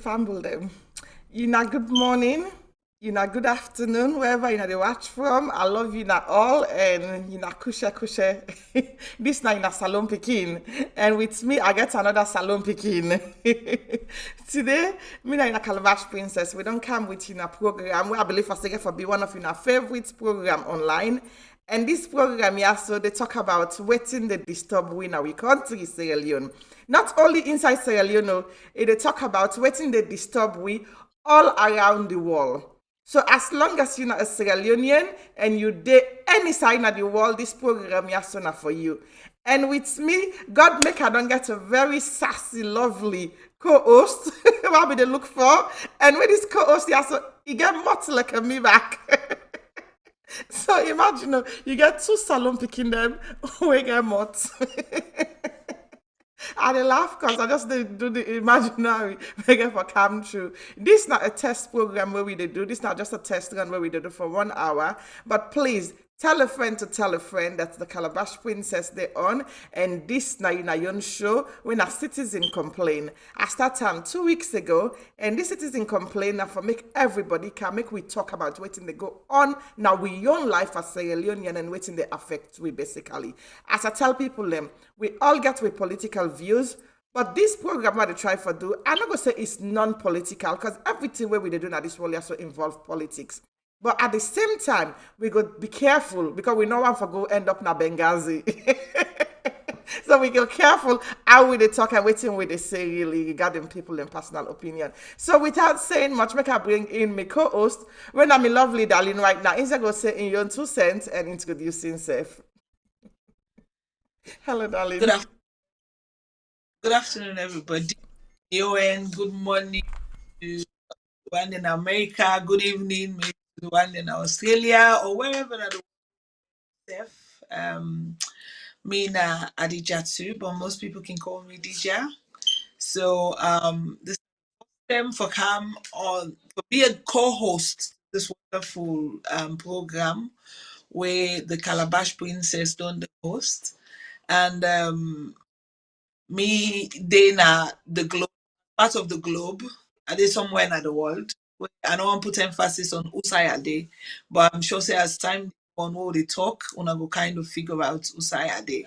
fumble them. You know, good morning. You know, good afternoon, wherever you know they watch from. I love you now all, and you know, kushe. This now in a salon picking, and with me, I get another salon picking. Today, me na in a Calabash Princess. We don't come with you in a program where I believe I say for be one of your favorite program online. And this program, yeah, so they talk about waiting the disturb we in our country, Sierra Leone. Not only inside Sierra Leone, no, they talk about waiting the disturb we all around the world. So as long as you're not a Sierra Leonean and you did any sign of the world, this program, yeah, so now for you. And with me, God make I don't get a very sassy, lovely co-host. What be they look for? And with this co-host, yeah, so he get much like a me back. So imagine you get two salon picking them we get mot. I dey laugh because I just dey do the imaginary we get for come true. This not a test program where we dey do. This not just a test run where we do for 1 hour. But please tell a friend to tell a friend that the Calabash Princess they on, and this na in a young show when a citizen complain. I started 2 weeks ago, and this citizen complain now for make everybody can make we talk about waiting they go on now we young life as Sierra Leonean and waiting they affect we basically. As I tell people them, we all get with political views. But this program what they try for do, I'm not gonna say it's non-political because everything where we dey do now this will also involve politics. But at the same time, we go be careful because we know one for go end up na Benghazi. So we go careful how we they talk and waiting with they say really regarding people and personal opinion. So without saying much, make I bring in my co-host when I'm a lovely darling right now. Instead go say in your 2 cents and introduce himself. Hello, Good, darling. af- good afternoon, everybody. UN, good morning to the one in America. Good evening, maybe to the one in Australia or wherever that the me na Adija too, but most people can call me Dija. So this time for come on for be a co-host this wonderful program where the Calabash Princess done the host. And me they na the globe part of the globe. Are they somewhere in the world? I don't want to put emphasis on Usaya Day, but I'm sure say as time on what they talk, una go kind of figure out Usaya Day.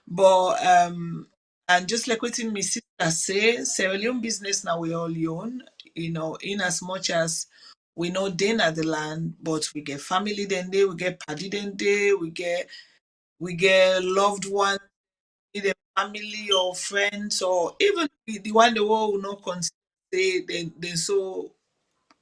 But and just like what my sister say, Sierra Leone business now we all own, in as much as we know then at the land, but we get family then day, we get party then day, we get loved ones either family or friends or even the one the world will not consider they're so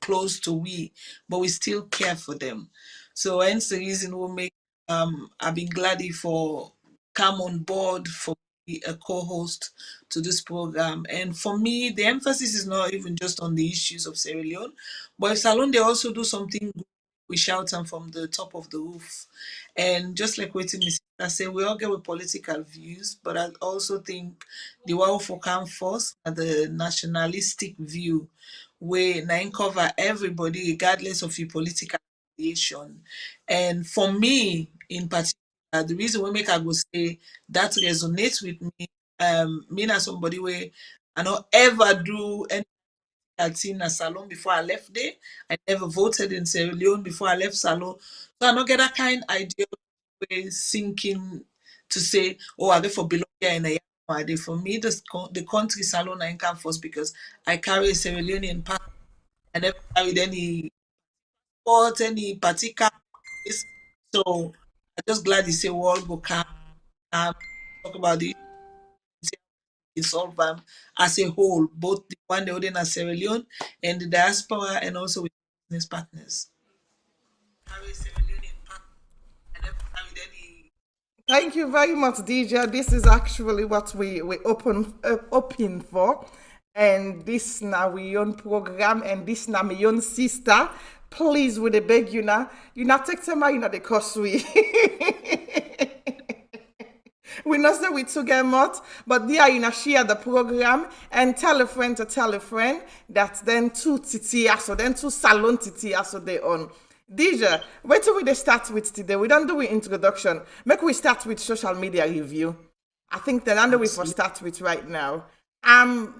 close to we, but we still care for them. So hence the reason we make I've been glad for come on board for be a co-host to this program. And for me, the emphasis is not even just on the issues of Sierra Leone, but if Salon they also do something good, we shout them from the top of the roof. And just like waiting I say we all get with political views, but I also think the one for come first are the nationalistic view where nine cover everybody regardless of your political affiliation. And for me in particular, the reason we make I go say that resonates with me, me as somebody where I don't ever do any thing in Salon before I left there. I never voted in Sierra Leone before I left Salon. So I don't get that kind idea way sinking to say, oh, I for belong here in a year. For me, the country Salon I come first because I carry a Sierra Leonean passport. I never carried any sport, any particular place. So I'm just glad you say we all go come talk about the solve them as a whole, both the one they holding as Sierra Leone and the diaspora and also with business partners. Carry a Sierra Leonean passport. I never carried any. Thank you very much, DJ. This is actually what we open for. And this now we own program and this now my own sister. Please with the beg you not take time out the cost we. We know say we took a lot, but they are in a share the program and tell a friend to tell a friend that then two titia so then two salon titia so they own. Dija, wait till we start with today. We don't do an introduction. Make we start with social media review. I think the number we for Absolutely. start with right now.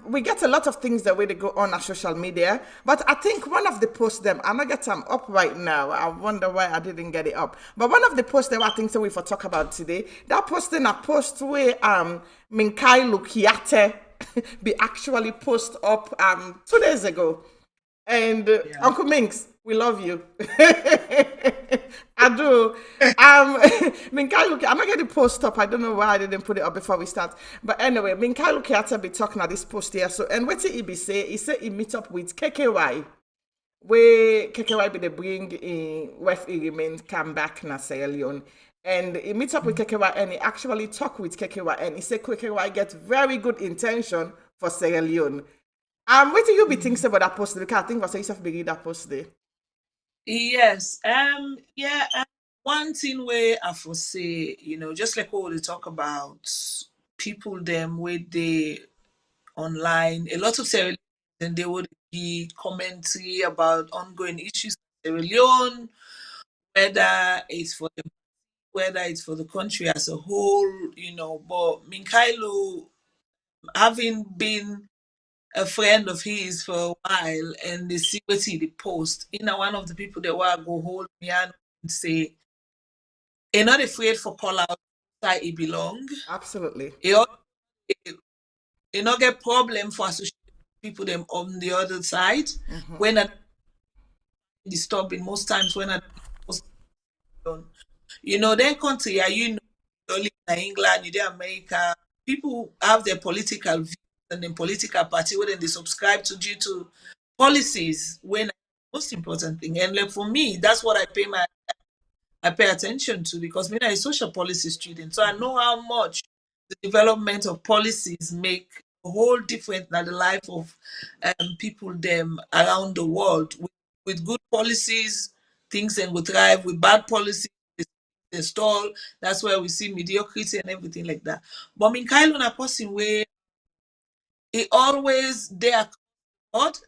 We get a lot of things that way they go on our social media, but I think one of the posts them, I'm not get them up right now. I wonder why I didn't get it up. But one of the posts that I think that we for talk about today, that posting a post where Minkai Lukiate be actually post up 2 days ago. And Yeah. Uncle Minx, we love you. I do. Minkai look, I'm not getting post up. I don't know why I didn't put it up before we start. But anyway, Minkai look at be talking at this post here. So and what he be say? He said he meet up with KKY. Where KKY be the bring in West remain come back na Sierra Leone. And he meet up with KKY and he actually talk with KKY and he said KKY get very good intention for Sierra Leone. What do you be thinking about that post? Because I think was yourself be read that post there. Yes. Yeah. One thing where I foresee, just like what we talk about, people them with the online, a lot of Sierra Leone, and they would be commentary about ongoing issues in Sierra Leone, whether it's for the whether it's for the country as a whole, But Minkailu, having been a friend of his for a while, and they see what he post, one of the people that were go hold me and say, "You're not afraid for call out that he belong. Absolutely. You not get problem for associating people them on the other side when I disturbing most times when I done. Their country, you live in England, you in America, people have their political views and then political party where they subscribe to due to policies when most important thing. And like for me, that's what I pay attention to because I'm a social policy student. So I know how much the development of policies make a whole difference in the life of people them around the world. With good policies, things then will thrive. With bad policies, they stall. That's where we see mediocrity and everything like that. But in Kailon a person where he always there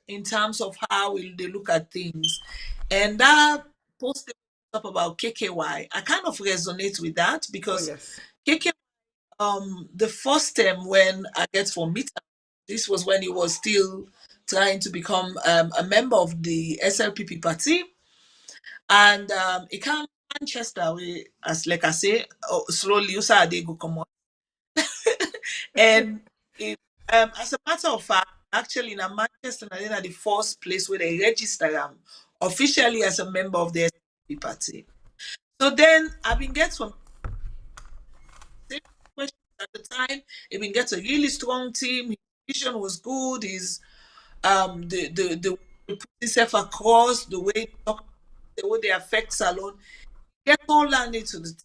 in terms of how will they look at things. And that post up about KKY, I kind of resonate with that Oh because yes. KKY, the first time when I get for meet, this was when he was still trying to become a member of the SLPP party, and he came to Manchester, as like I say, slowly, you saw they go come on, and it, as a matter of fact, actually in Manchester, I think at the first place where they register him officially as a member of the SLPP party. So then I've been get some questions at the time. He been get a really strong team. His vision was good. His the way they put himself across, the way they talk, the way they affect Salon, get all landed to the team.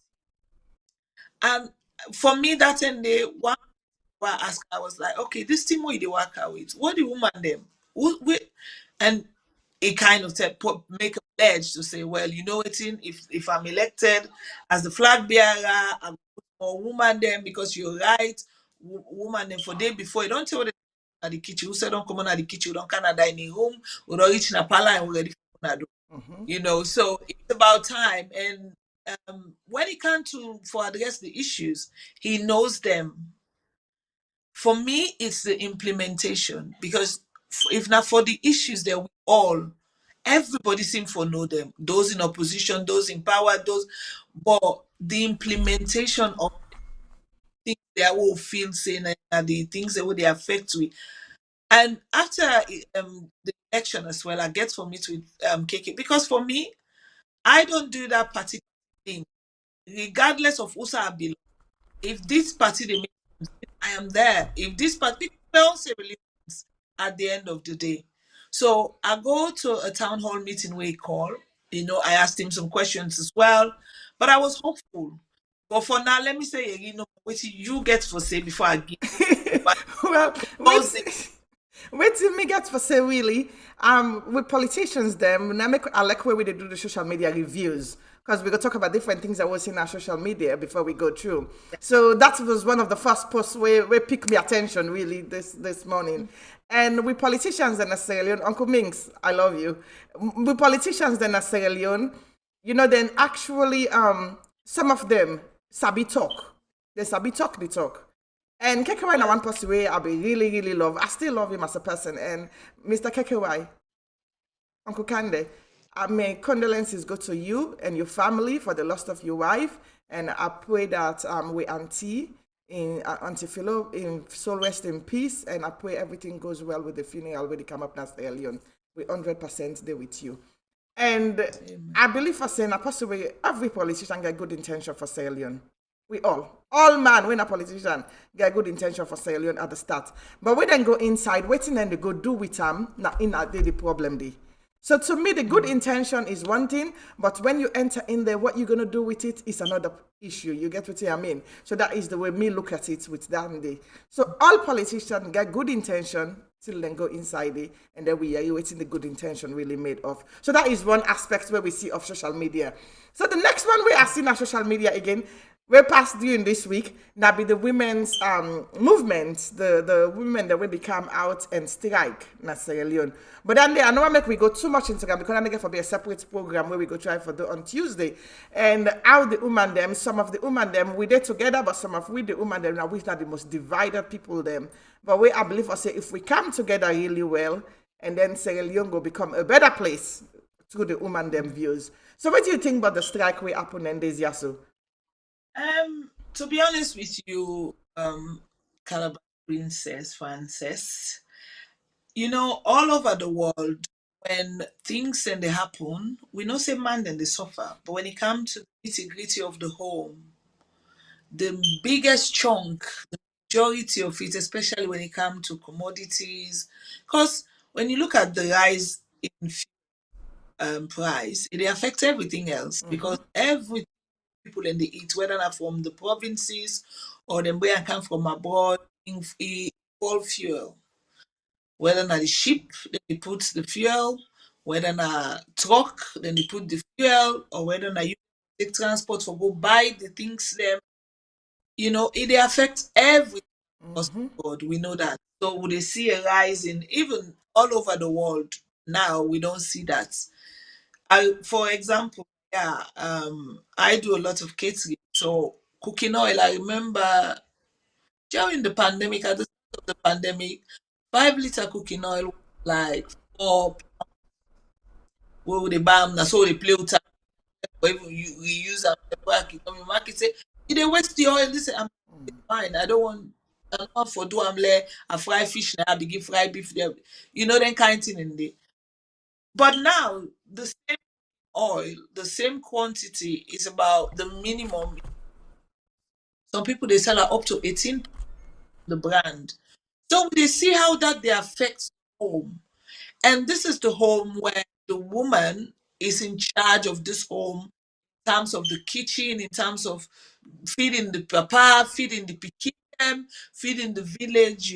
And for me, that and day, one I asked, I was like, okay, this team where they work out with, what the woman them? And it kind of make a pledge to say, well, you know what, if I'm elected as the flag bearer, I'm more woman them because you're right, woman them for day before you don't tell them at the kitchen. Who said don't come on at the kitchen? We don't kind of dining room. We don't reach in a pala and we're ready for do. So it's about time. And when it comes to for address the issues, he knows them. For me, it's the implementation because if not for the issues that we all, everybody seem for know them. Those in opposition, those in power, but the implementation of things that will feel saying and the things that will they affect we. And after the election as well, I get for meet with KK because for me, I don't do that particular thing regardless of who I belong. If this party they make, I am there. If this party people say religions at the end of the day. So I go to a town hall meeting where he called. I asked him some questions as well, but I was hopeful. But for now, let me say, what you get for say before I give. But Well, those wait till me get for say really. With politicians, them I like where we do the social media reviews because we go talk about different things that was in our social media before we go through. So that was one of the first posts where picked me attention really this morning. And with politicians in Sierra Leone, Uncle Minx, I love you. With politicians in Sierra Leone, then actually some of them sabi talk. They sabi talk the talk. And Kekewai na one person way I be really, really love. I still love him as a person. And Mr. Kekewai, Uncle Kande, my condolences go to you and your family for the loss of your wife. And I pray that we Auntie in Auntie Philo in soul rest in peace. And I pray everything goes well with the funeral when they come up next Leon. We 100% there with you. And I believe for saying, possibly every politician get good intention for Sierra Leone. We all man, when a politician get good intention for Sierra Leone at the start. But we then go inside, waiting and they go do with them, now in a day the problem day. So to me, the good intention is one thing, but when you enter in there, what you're gonna do with it is another issue. You get what I mean? So that is the way me look at it with that day. So all politicians get good intention till then go inside it, and then we are waiting the good intention really made of. So that is one aspect where we see of social media. So the next one we are seeing on social media again, we passed during this week, now be the women's movement, the women that will come out and strike in Sierra Leone. But then I know I make we go too much into that because I need for be a separate program where we go try for the on Tuesday. And how the woman them, some of the woman them, we did together, but some of we the woman them, now we not the most divided people them. But we I believe I say if we come together really well, and then Sierra Leone will become a better place through the woman them views. So what do you think about the strike we happen in this year so? To be honest with you, Calabash Princess Frances, all over the world, when things and they happen, we know say man then they suffer. But when it comes to the nitty-gritty of the home, the biggest chunk, the majority of it, especially when it comes to commodities, because when you look at the rise in price, it affects everything else because every people in the eat, whether not from the provinces or them where I come from abroad, in all fuel. Whether not the ship, then they put the fuel, whether not truck, then they put the fuel, or whether not you take transport for go buy the things them, it they affect everything across the board. We know that. So would they see a rise in even all over the world now? We don't see that. For example, yeah, I do a lot of catering. So cooking oil, I remember during the pandemic, at the start of the pandemic, 5 liter cooking oil was like 4. We would buy them, so they play with them, or even we use them in the market. Come in market say, you dey waste the oil. Listen, I'm fine. I don't want. I don't want for do I'm like a fry fish now, I begin fry beef there. Then kind of thing in there. But now the same oil, the same quantity is about the minimum. Some people they sell up to 18 the brand. So they see how that they affects home. And this is the home where the woman is in charge of this home in terms of the kitchen, in terms of feeding the papa, feeding the pikin, feeding the village.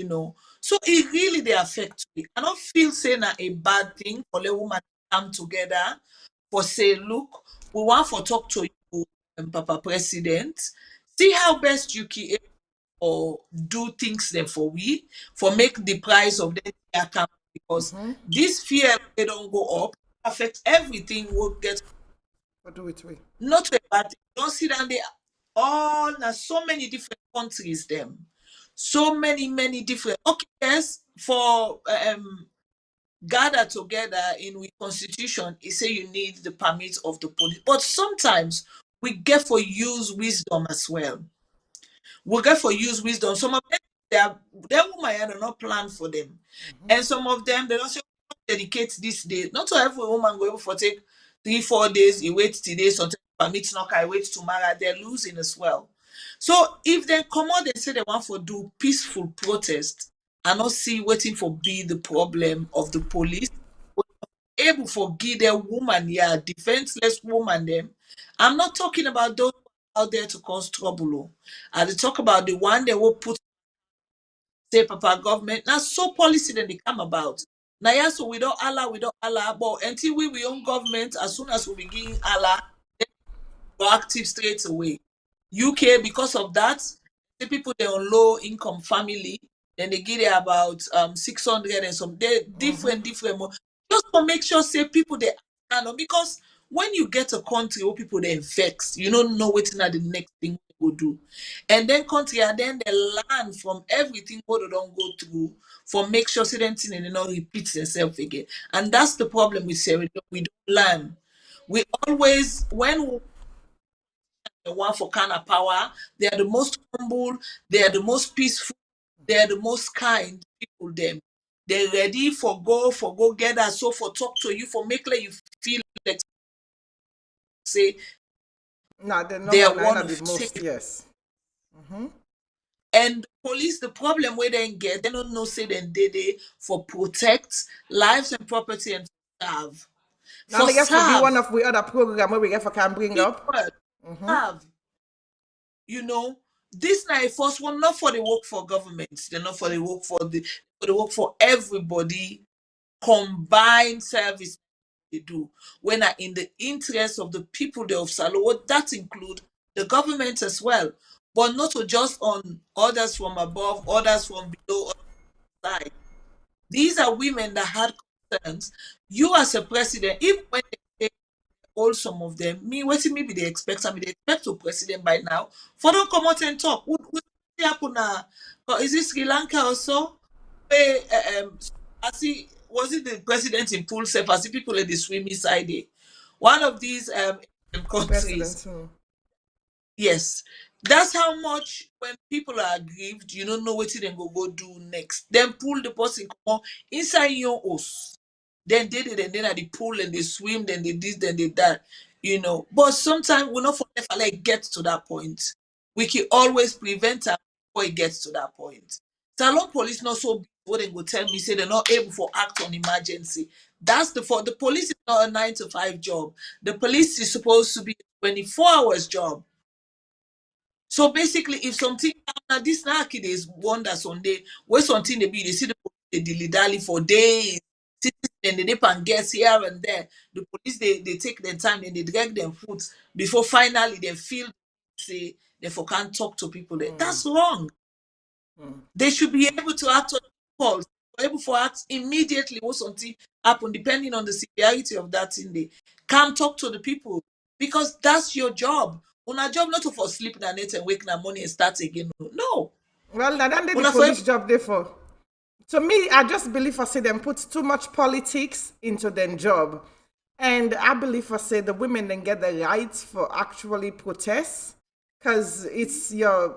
So it really they affect me. I don't feel saying that a bad thing for a woman to come together for say, look, we want for talk to you, Papa President. See how best you can or do things there for we for make the price of the account because this fear they don't go up affect everything will get What do it we? not a bad thing. Don't see that they all now so many different countries them so many different okay yes for gather together in we constitution it say you need the permit of the police but sometimes we get for use wisdom as well. We get for use wisdom. Some of them, their woman had not plan for them. And some of them, they don't say, dedicate this day. Not to every woman go able for take 3-4 days, you wait today, sometimes permit knock, I wait tomorrow. They're losing as well. So if they come out, they say they want to do peaceful protest and not see waiting for be the problem of the police, able for give their woman, yeah, defenseless woman them. I'm not talking about those out there to cause trouble. I talk about the one they will put say papa government. Now so policy then they come about. Now yeah, so we don't allow, but until we own government, as soon as we begin allow, go active straight away. UK because of that, the people they on low income family, then they give it about 600 and some they different just to make sure say people they stand on because when you get a country where people they vex, you don't know what's not the next thing. go do. And then country and then they learn from everything what they don't go through for make sure certain thing and not repeat themselves again. And that's the problem with Sierra Leone. We don't learn. We always when we want for kind of power, they are the most humble, they are the most peaceful, they are the most kind people them. They're ready for go get that so for talk to you for make like you feel like say Nah, the they number are nine one are the of most, yes. and police the problem where they get they don't know say them they for protect lives and property and serve Now, for I guess for be one serve of the other program where we get for can bring key up. word serve you know this now first one not for the work for government they're not for the work for everybody combined service they do when are in the interest of the people they of Salo. That include the government as well, but not to just on others from above, others from below, other side. These are women that had concerns. You as a president, even when they all some of them, me waiting maybe they expect something, they expect to president by now. For don't come out and talk. What happen now? Is it Sri Lanka also? Where I see was it the president in pool self as the people at the swimming side there? One of these countries. President. Hmm. Yes. That's how much when people are aggrieved, you don't know what they go do next. Then pull the person come on inside your house. Then they did and then at the pool and they swim, then they this, then they that, But sometimes we're not for like get to that point. We can always prevent them before it gets to that point. Salon police not so big what they go tell me say they're not able to act on emergency. That's the police is not a 9 to 5 job. The police is supposed to be a 24 hours job. So basically, if something now this now kid is wonder Sunday, where something they be, they see the police they dilly dally for days, and they dip and guess here and there. The police they take their time and they drag them foot before finally they feel say they for can't talk to people. That's wrong. They should be able to act on calls, able to act immediately when something happen, depending on the severity of that thing. They can talk to the people because that's your job. Una job not to for sleep in the night and wake in the morning and start again. No. Well, now then the Una for police job there for. To me, I just believe I say them put too much politics into their job. And I believe I say the women then get the rights for actually protest. Because it's your,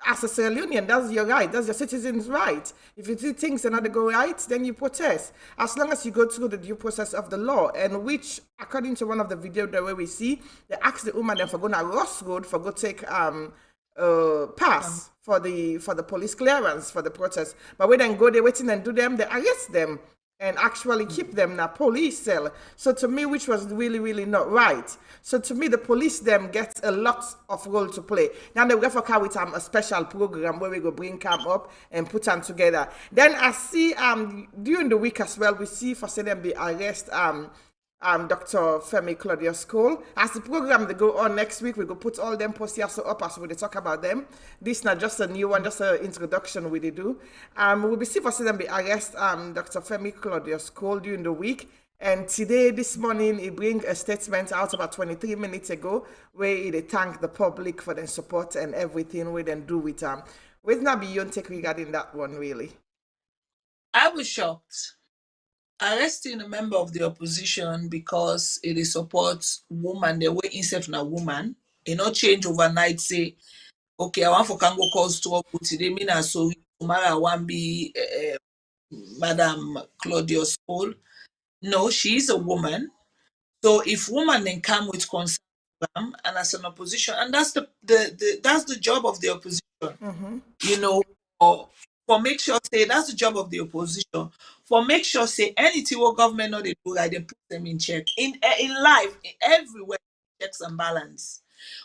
as a Sierra Leonean, that's your right. That's your citizens' right. If you do things that not go right, then you protest. As long as you go through the due process of the law. And which, according to one of the videos the way we see, they ask the woman then for going to Ross Road for go take pass for the police clearance for the protest. But when then go there waiting and do them, they arrest them and actually keep them in a police cell. So to me, which was really, really not right. So to me, the police them get a lot of role to play. Now they go for car with a special program where we go bring camp up and put them together. Then I see during the week as well, we see for say them be arrest Dr. Femi Claudius Cole. As the program they go on next week, we go put all them posts here so up as we talk about them. This not just a new one, just an introduction we do. We'll be see for them be arrest Dr. Femi Claudius Cole during the week. And today, this morning, he bring a statement out about 23 minutes ago where he thank the public for their support and everything we then do with Where's not beyond take regarding that one really? I was shocked. Arresting a member of the opposition because it is supports woman, the way himself na woman, it not change overnight, say, okay, I want for Kango cause trouble today, mean I so tomorrow I want be Madam Claudius Cole. No, she is a woman. So if woman then come with concern and as an opposition, and that's that's the job of the opposition, or for make sure say that's the job of the opposition. For make sure say anything what government not they do right, they put them in check. In life, everywhere checks and balance.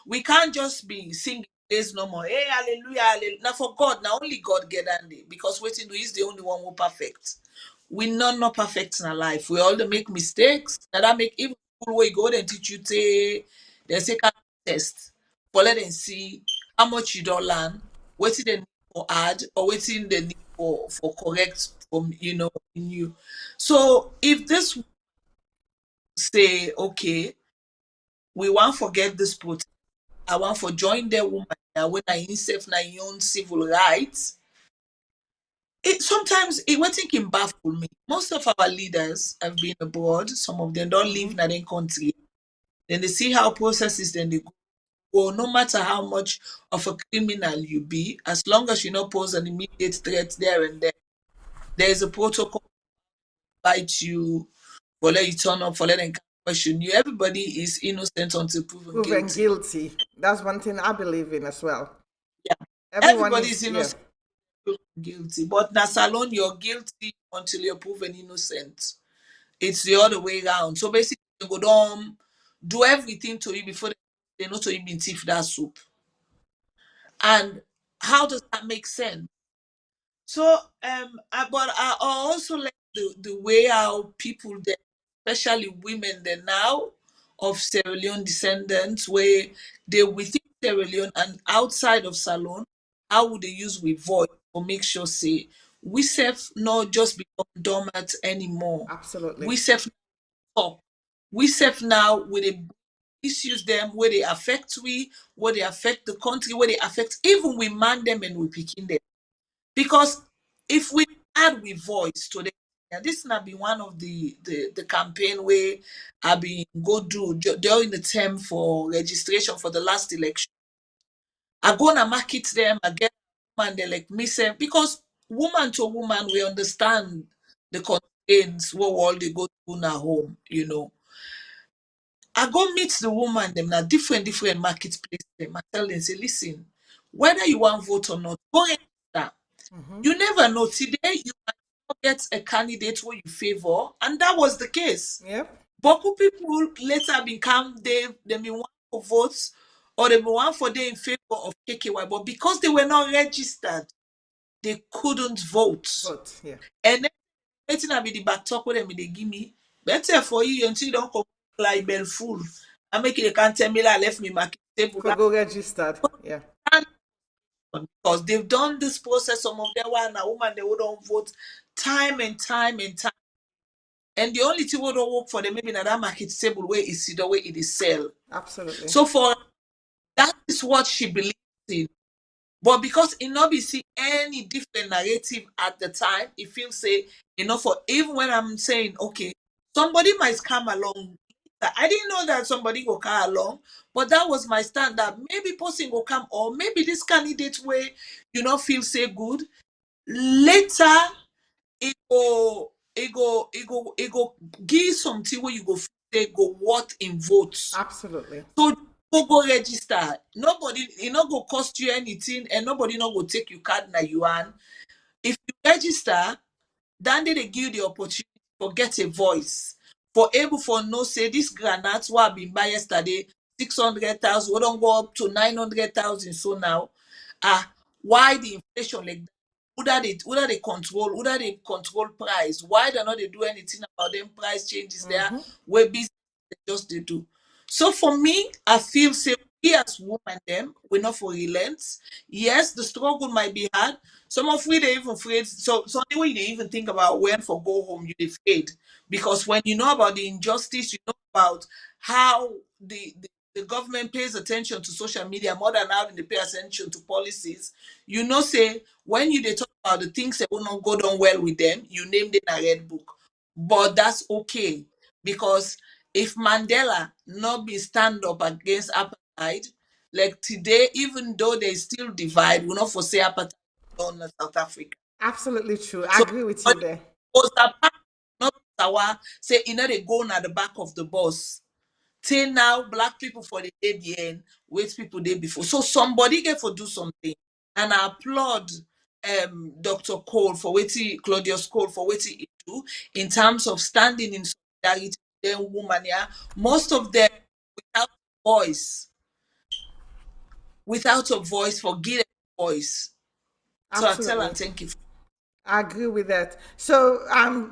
We can't just be singing praise no more. Hey, hallelujah, hallelujah. Now for God, now only God get that day because waiting to is the only one who perfect. We not perfect in our life. We all dey make mistakes. Now that make even school where you go and teach you say they say kind of test for let them see how much you don't learn, waiting they need for add or waiting they need for correct from in you. So if this say okay, we want forget this protest, I want for join the woman when I himself na your own civil rights. Sometimes it what thinking baffle me. Most of our leaders have been abroad. Some of them don't live in their country. Then they see how processes then they go. Well, no matter how much of a criminal you be, as long as you not pose an immediate threat there and then, there is a protocol bite you, for let you turn up, for let them question you. Everybody is innocent until proven Proven guilty. guilty. That's one thing I believe in as well. Yeah. Everyone Everybody is, is yeah, innocent until proven guilty. But na salon, you're guilty until you're proven innocent. It's the other way around. So basically, they go down, do everything to you before they know to even thief that soup. And how does that make sense? So, but I also like the way how people, there, especially women, there now of Sierra Leone descendants, where they within Sierra Leone and outside of Salon, how would they use with voice or make sure say we self not just become dormant anymore. absolutely. We self talk. We self now with the issues them where they affect we, where they affect the country, where they affect even we man them and we picking them. Because if we add with voice to the, and this not be one of the campaign where I been go do during the term for registration for the last election. I go and market them, I get woman they like me say because woman to woman we understand the constraints what all they go to in our home, you know. I go meet the woman them na different marketplace them. I tell them say listen, whether you want vote or not, go register. You never know. Today you might get a candidate who you favor, and that was the case. Yep. Boku people later become they may want for votes or they may want for they in favor of KKY, but because they were not registered, they couldn't vote. Vote, yeah. And then waiting I be the back talk with them they give me better for you until you don't come like bell full. I make it they can't tell me that I left me market table. For go registered, yeah. Because they've done this process, some of them were a woman, they wouldn't vote time and time and time. And the only thing we don't work for them, maybe in that market table where is the way it is sell. Absolutely. So for that is what she believes in. But because it not be see any different narrative at the time, it feels say, for even when I'm saying, okay, somebody might come along. I didn't know that somebody will come along, but that was my stand that maybe person will come, or maybe this candidate way, feel say good. Later, it go give something where you go say go what in votes. Absolutely. So go register. Nobody, it not go cost you anything, and nobody not go take your card na yuan. If you register, then they give you the opportunity for get a voice. For able for no say this granite what I been buy yesterday, 600,000, we don't go up to 900,000. So now, why the inflation like that? Who that they control price? Why they not they do anything about them price changes there? Where business they just they do. So for me, I feel say we as women them we not for relent. Yes, the struggle might be hard. Some of we they even afraid. So the way they even think about when for go home, you they afraid. Because when you know about the injustice, you know about how the government pays attention to social media more than how they pay attention to policies. Say when they talk about the things that will not go down well with them, you name them in a red book. But that's okay. Because if Mandela not be stand up against apartheid, like today, even though they still divide, we not foresee apartheid on South Africa. Absolutely true. I So agree with you but there. was that part not Sawa say they go at the back of the bus. Till now, black people for the ABN, white people day before. So somebody get for do something. And I applaud Dr. Cole for waiting, Claudius Cole for waiting he do in terms of standing in solidarity with them woman, yeah. Most of them without voice, without a voice, for give them a voice. So I tell and Absolutely. thank you. I agree with that. So,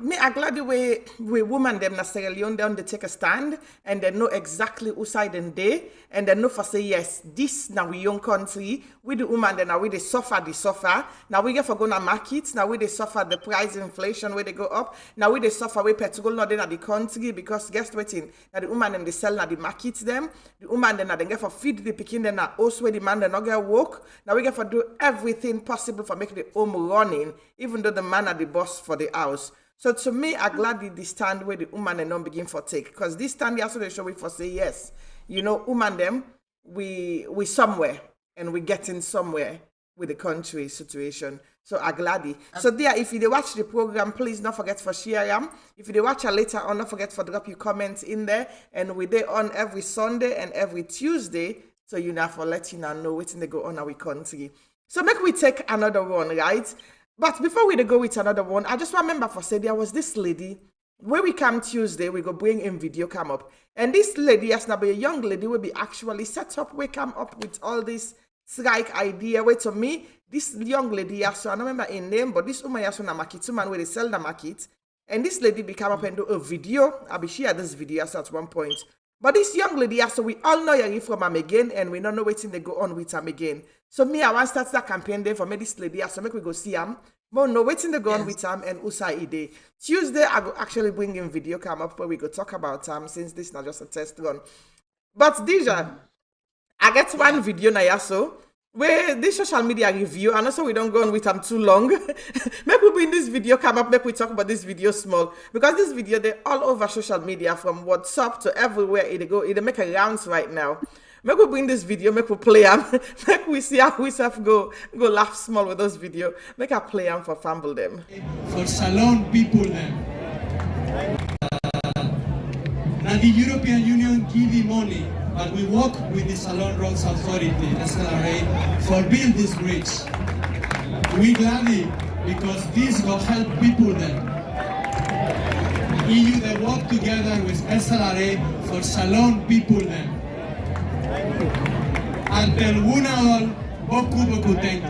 me, I glad the way we women them na Sierra Leone down they take a stand and they know exactly who side and they and they know for say yes, this now we young country, we the woman then now we they suffer the suffer. Now we get for going to markets, now we they suffer the price inflation where they go up. Now we they suffer we petrol not in the country because guess what in now the woman them they sell now the markets them, the woman then they get for feed the picking then now also where the man they not get work. Now we get for do everything possible for make the home running, even though the man are the boss for the house. So to me, I glad the stand where the woman and don't begin for take. Because this stand they also they show we for say yes. You know, woman them, we somewhere and we getting somewhere with the country situation. So I glad it. So there, if you watch the program, please don't forget for share them. If you watch it later on, don't forget for drop your comments in there. And we there on every Sunday and every Tuesday. So you know for let you know what's in the go on our country. So make we take another one, right? But before we go with another one, I just remember for say there was this lady where we come Tuesday, we go bring in video come up. And this lady has now be a young lady will be actually set up, we come up with all this strike idea. Wait to me, this young lady has so I don't remember her name, but this woman has on a market, man where they sell the market. And this lady be come up and do a video. I'll be share this video at one point. But this young lady, so we all know you're from him again, and we don't know waiting they go on with him again. So me, I want to start that campaign there for me, this lady, so make we go see him. But no, waiting they go on with him and Usa Ide. Tuesday, I go actually bring in video come up where we go talk about him, since this is not just a test run. But Dija, I get one video now, so where this social media review, and also we don't go on with them too long. Make we bring this video come up, make we talk about this video small. Because this video, they're all over social media, from WhatsApp to everywhere. It make a rounds right now. Make we bring this video, make we play them. Make we see how we self go laugh small with those video. Make I play them for fumble them. For Salon people them. Now the European Union give the money, but we work with the Salon Roads Authority, SLRA, for build this bridge. We gladly, because this will help people then. EU they work together with SLRA for Salon people then. Until una all, boku thank you.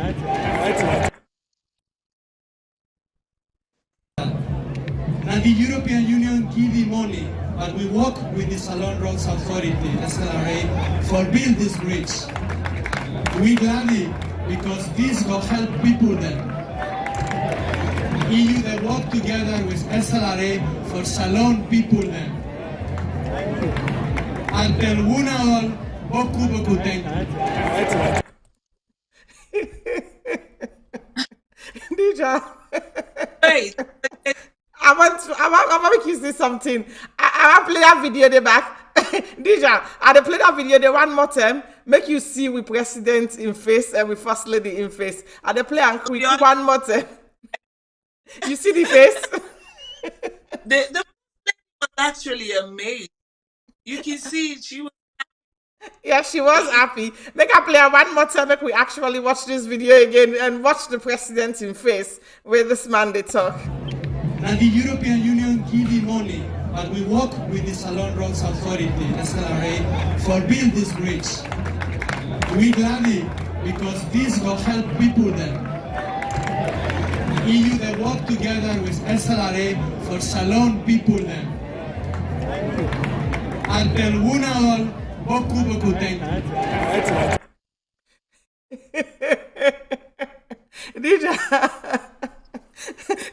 Now the European Union give the money, but we work with the Salon Roads Authority, SLRA, for build this bridge. We gladly, because this will help people then. EU they work together with SLRA for Salon people then. Until una all, boku thank you. Dija. Wait. I want to make you say something. I want to play that video there back. Dija, I play that video there one more time. Make you see with president in face and with first lady in face. I play and quick one more time. You see the face? The was actually amazed. You can see she was. Yeah, she was happy. Make her play one more time. Make we actually watch this video again and watch the president in face where this man they talk. Now the European Union give the money, but we work with the Salon Roads Authority, SLRA, for build this bridge. We gladly, because this will help people then. EU they work together with SLRA for Salon people then. Until una all, boku thank you. Dija.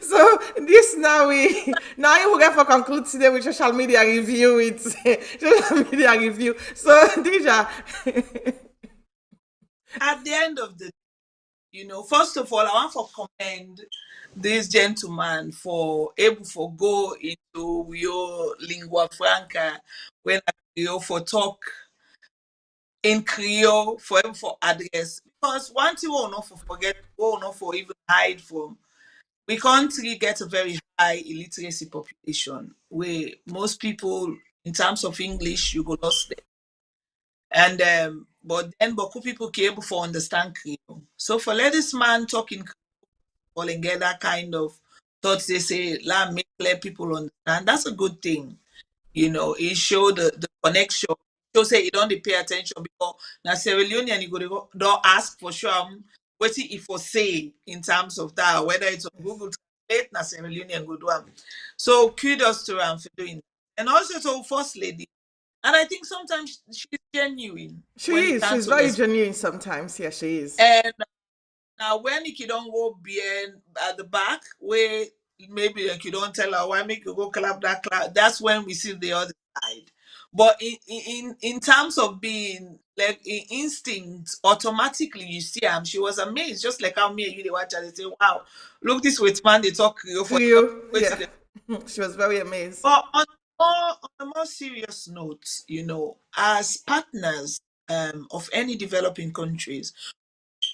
So this now you will get for conclude today with social media review with social media review. So Dija. At the end of the first of all, I want to commend this gentleman for able to go into your lingua franca when you for talk in Creole for able for address. Because one thing we will not for forget, we will not for even hide from. We country get a very high illiteracy population where most people, in terms of English, you go lost there. And but then Boku people came able to understand Creole. So for let this man talking Creole and get that kind of thoughts they say, make let people understand, that's a good thing. It show the connection. So say you don't pay attention because now Sierra Leonean you go don't ask for sure what if for say in terms of that, whether it's on Google late na Sierra Leonean go do am. So kudos to her for doing that. And also to First Lady. And I think sometimes she's genuine She when it is. comes She's to very respect. genuine sometimes. Yeah, she is. And now when you don't go behind at the back, where maybe like you don't tell her why make you go clap that clap, that's when we see the other side. But in terms of being like in instinct, automatically you see she was amazed, just like how me and you they watch and they say, wow, look this way man, they talk Creole for Trio. Yeah. the She was very amazed. but on a more serious note, as partners of any developing countries,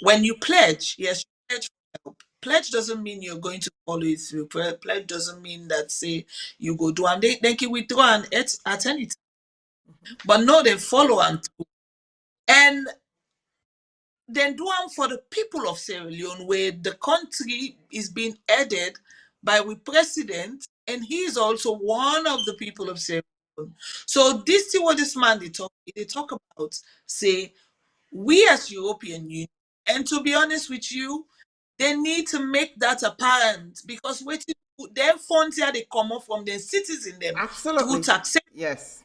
when you pledge, yes, you pledge for help. Pledge doesn't mean you're going to follow it through. Pledge doesn't mean that say you go do and they can withdraw and at any time. But no, they follow and through. And then do them for the people of Sierra Leone, where the country is being headed by the president, and he is also one of the people of Sierra Leone. So this is what this man they talk about, say, we as European Union, and to be honest with you, they need to make that apparent because their funds here they come up from the citizens them through Absolutely. taxation Yes.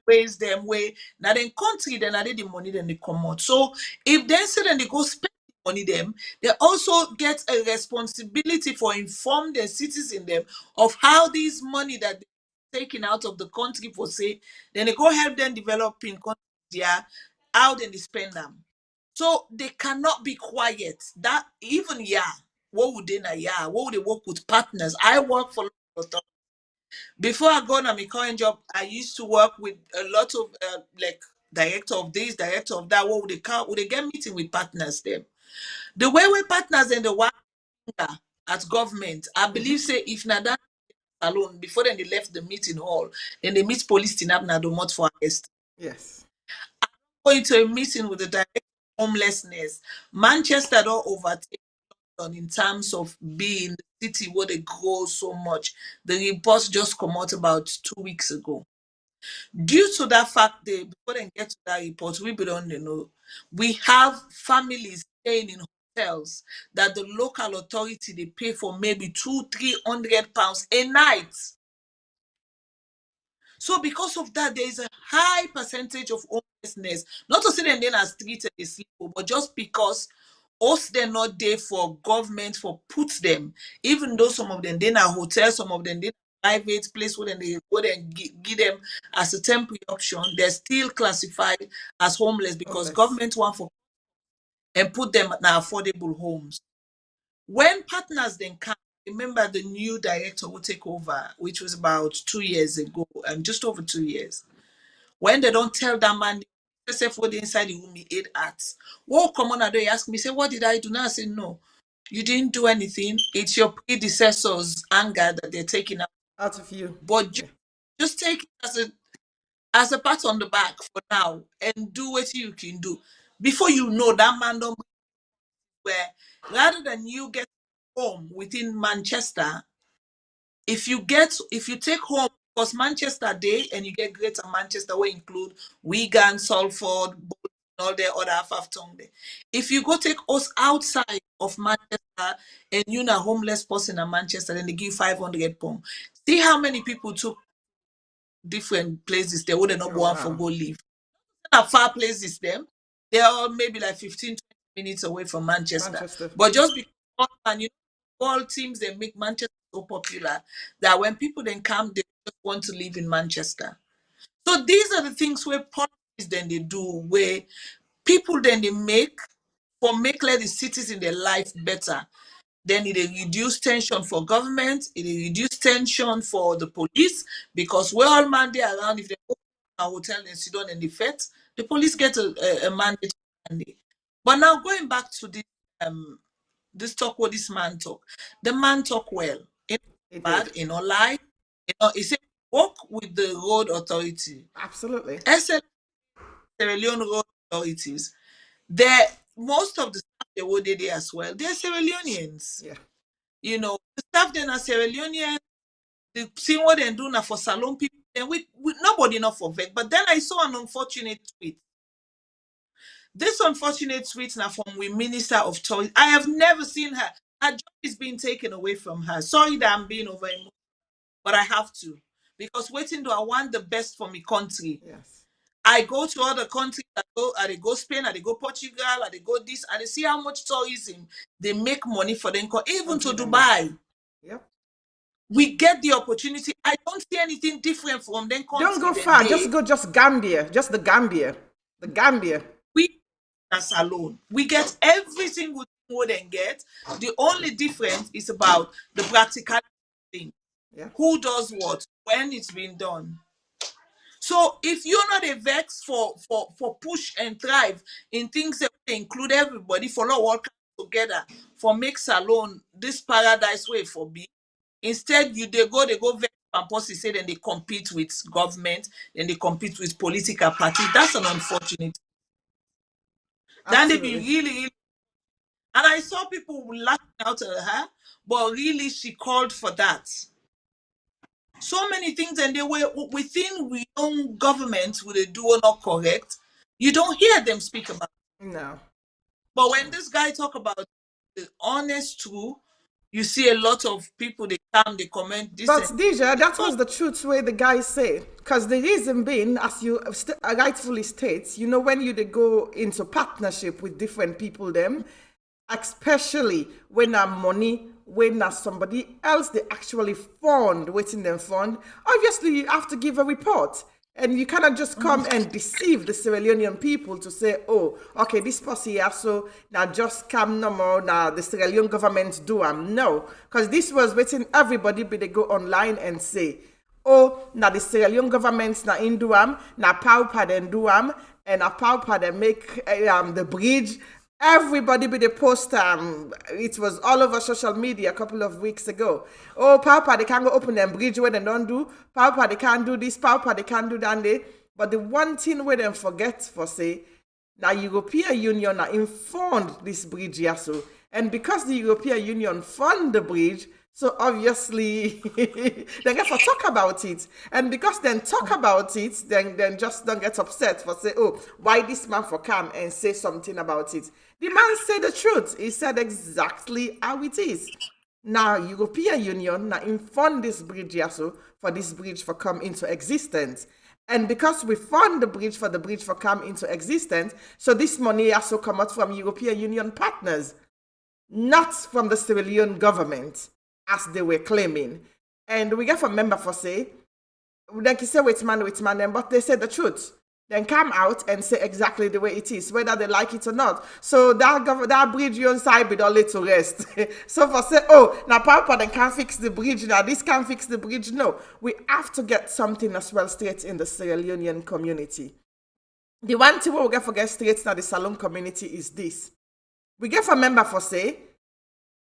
raise them way now then country then are they the money then they come out. So if they say then they go spend the money them, they also get a responsibility for inform the citizens them of how this money that they taken out of the country for say, then they go help them develop in countries, yeah, how then they spend them. So they cannot be quiet. That even what would they na what would they work with partners? I work for local. Before I go on my current job, I used to work with a lot of like director of this, director of that. What would they call? Would they get meeting with partners? Them the way we partners and the one at government. I believe say if na that alone before then they left the meeting hall, then they meet police in up na the month for arrest. Yes. Going to a meeting with the director of homelessness. Manchester don't overtake in terms of being the city where they grow so much. The reports just come out about 2 weeks ago. Due to that fact, before they get to that report, we don't know. We have families staying in hotels that the local authority they pay for maybe £200-300 a night. So because of that, there is a high percentage of homelessness. Not to say them then as treated as sleep, but just because us they're not there for government for put them, even though some of them then are hotels, some of them then private place where they go and give them as a temporary option, they're still classified as homeless because Homeless. government want for and put them in affordable homes. When partners then come, remember the new director will take over, which was about 2 years ago, just over 2 years. When they don't tell that man, they say for the inside the room he ate at. What come on, they ask me, say, what did I do? Now I say, no, you didn't do anything. It's your predecessor's anger that they're taking out. Out of you. But Yeah. just take it as a pat on the back for now and do what you can do. Before you know that man don't where rather than you get home within Manchester, if you take home because Manchester Day and you get Greater Manchester will include Wigan, Salford, all the other half tongue there. If you go take us outside of Manchester and you're a homeless person in Manchester, then they give £500. See how many people took different places they wouldn't not Oh, go out for wow. go live. Not far places them. They're all maybe like 15-20 minutes away from Manchester. Manchester. But just because and all teams they make Manchester so popular that when people then come, they just want to live in Manchester. So these are the things where policies then they do, where people then they make let the cities in their life better. Then it reduce tension for government, it reduce tension for the police, because we're all man they around. If they go to a hotel and sit down and they fet, the police get a mandate. But now going back to this talk what this man talk. The man talk well. In It bad, did. in all lie. He said work with the road authority. Absolutely. Sierra Leone road authorities. They're most of the staff they were there as well. They're Sierra Leoneans. Yeah. The staff then are Sierra Leoneans. The see what they're doing for salon people. Then we nobody not for vet. But then I saw an unfortunate tweet. This unfortunate tweet now from we Minister of Tourism. I have never seen her. her job is being taken away from her. Sorry that I'm being over emotional, but I have to. Because waiting do I want the best for me country. Yes. I go to other countries, I go Spain, I go Portugal, I go this, and I see how much tourism they make money for them. Even to Dubai. Yep. We get the opportunity. I don't see anything different from them country. Don't go far. Just Gambia. Just the Gambia. The Gambia. We as alone. We get every single thing we then get. The only difference is about the practical thing. Yeah. Who does what, when it's been done. So if you're not a vex for push and thrive in things that include everybody for all work together for make Salone this paradise way for be. Instead, they go vex and policy say then they compete with government, then they compete with political parties. That's an unfortunate. Then they be really, and I saw people laughing out at her, but really she called for that. So many things, and they were within we own government would they do or not correct. You don't hear them speak about it. No. But when this guy talk about the honest truth, you see a lot of people they come, they comment this. But Dija, that was the truth way the guy said. Because the reason being, as you rightfully state, you know, when you they go into partnership with different people, them, especially when money, when somebody else they actually fund, waiting them fund, obviously you have to give a report. And you cannot just come and deceive the Sierra Leonean people to say, oh, okay, this posse here, so now just come no more, now the Sierra Leone government do no. Because this was waiting everybody, but they go online and say, oh, now the Sierra Leone government now in do now Paupa then do and now Paupa then make the bridge. Everybody be the post, it was all over social media a couple of weeks ago. Oh, Papa, they can't go open them bridge where they don't do. Papa, they can't do this. Papa, they can't do that. But the one thing where them forget for say, now European Union now fund this bridge here so. And because the European Union fund the bridge, so obviously they get to talk about it. And because then talk about it, then just don't get upset for say, oh, why this man for come and say something about it. The man said the truth. He said exactly how it is. Now, European Union now fund this bridge here so for this bridge for come into existence. And because we fund the bridge for come into existence, so this money also come out from European Union partners, not from the Sierra Leone government, as they were claiming. And we get a member for say, like you say, wait man, but they said the truth. Then come out and say exactly the way it is, whether they like it or not. So that bridge you on side with all little rest. So for say, oh, now Papa then can't fix the bridge, now this can't fix the bridge. No, we have to get something as well straight in the Sierra Leonean community. The one thing we get forget straight now the Salone community is this. We get a member for say,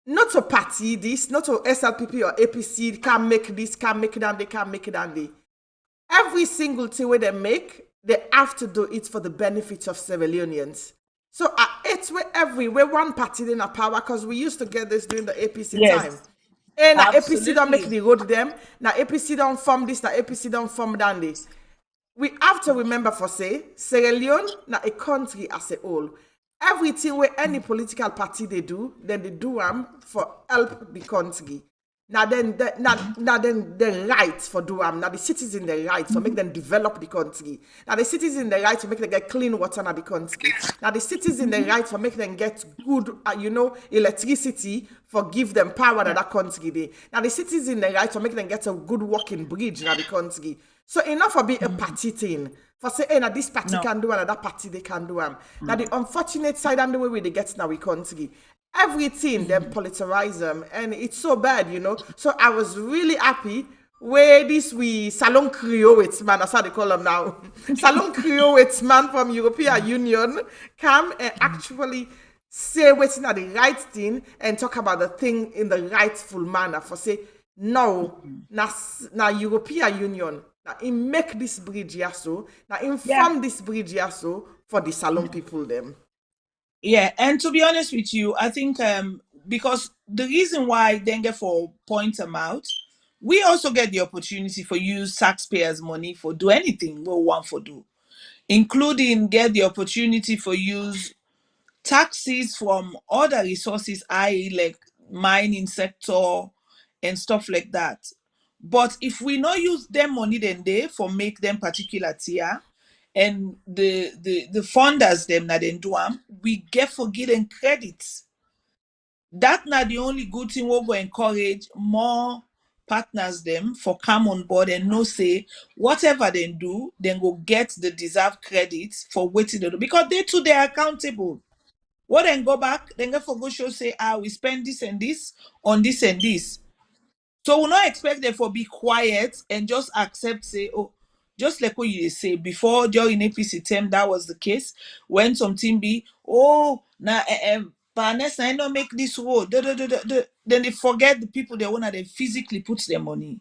not to party this, not to SLPP or APC, can't make this, can't make that, they can't make that. Every single thing where they make, they have to do it for the benefit of Sierra Leoneans. So it's where everywhere one party in a power, because we used to get this during the APC time. And now APC don't make the road them. Now APC don't form this, now APC don't form that. We have to remember for say, Sierra Leone, now a country as a whole. Everything where any political party they do, then they do for help the country. Now then the right for do now the citizens the right for make them develop the country. Now the citizens the right to make them get clean water in the country. Now the citizens the right for make them get good electricity for give them power in that country day. Now the citizens the right to make them get a good walking bridge in the country. So enough for be a party thing. For say, hey, now this party can do and that party they can do. Now the unfortunate side and the way they get now we country. Everything them politicize them, and it's so bad, you know. So I was really happy where this we Salon Creoles man, that's how they call them now. Salon Creoles man from European Union come and actually say what's not the right thing and talk about the thing in the rightful manner. For say no, now European Union now in make this bridge here so now inform this bridge here so for the Salon people them. Yeah, and to be honest with you, I think because the reason why Dengue for point them out, we also get the opportunity for use taxpayers' money for do anything we want for do, including get the opportunity for use taxes from other resources, i.e. like mining sector and stuff like that. But if we not use them money then they for make them particular tier, and the funders them that then do them, we get for getting credits. That not the only good thing we'll go encourage more partners them for come on board and no say whatever they do, then go get the deserved credits for waiting they do, because they too they are accountable. What then go back, then go for go show say we spend this and this on this and this. So we'll not expect them for be quiet and just accept, say, oh, just like what you say before during APC term, that was the case. When something be, oh, now, Vanessa, I don't make this road. Then they forget the people they want, they physically put their money.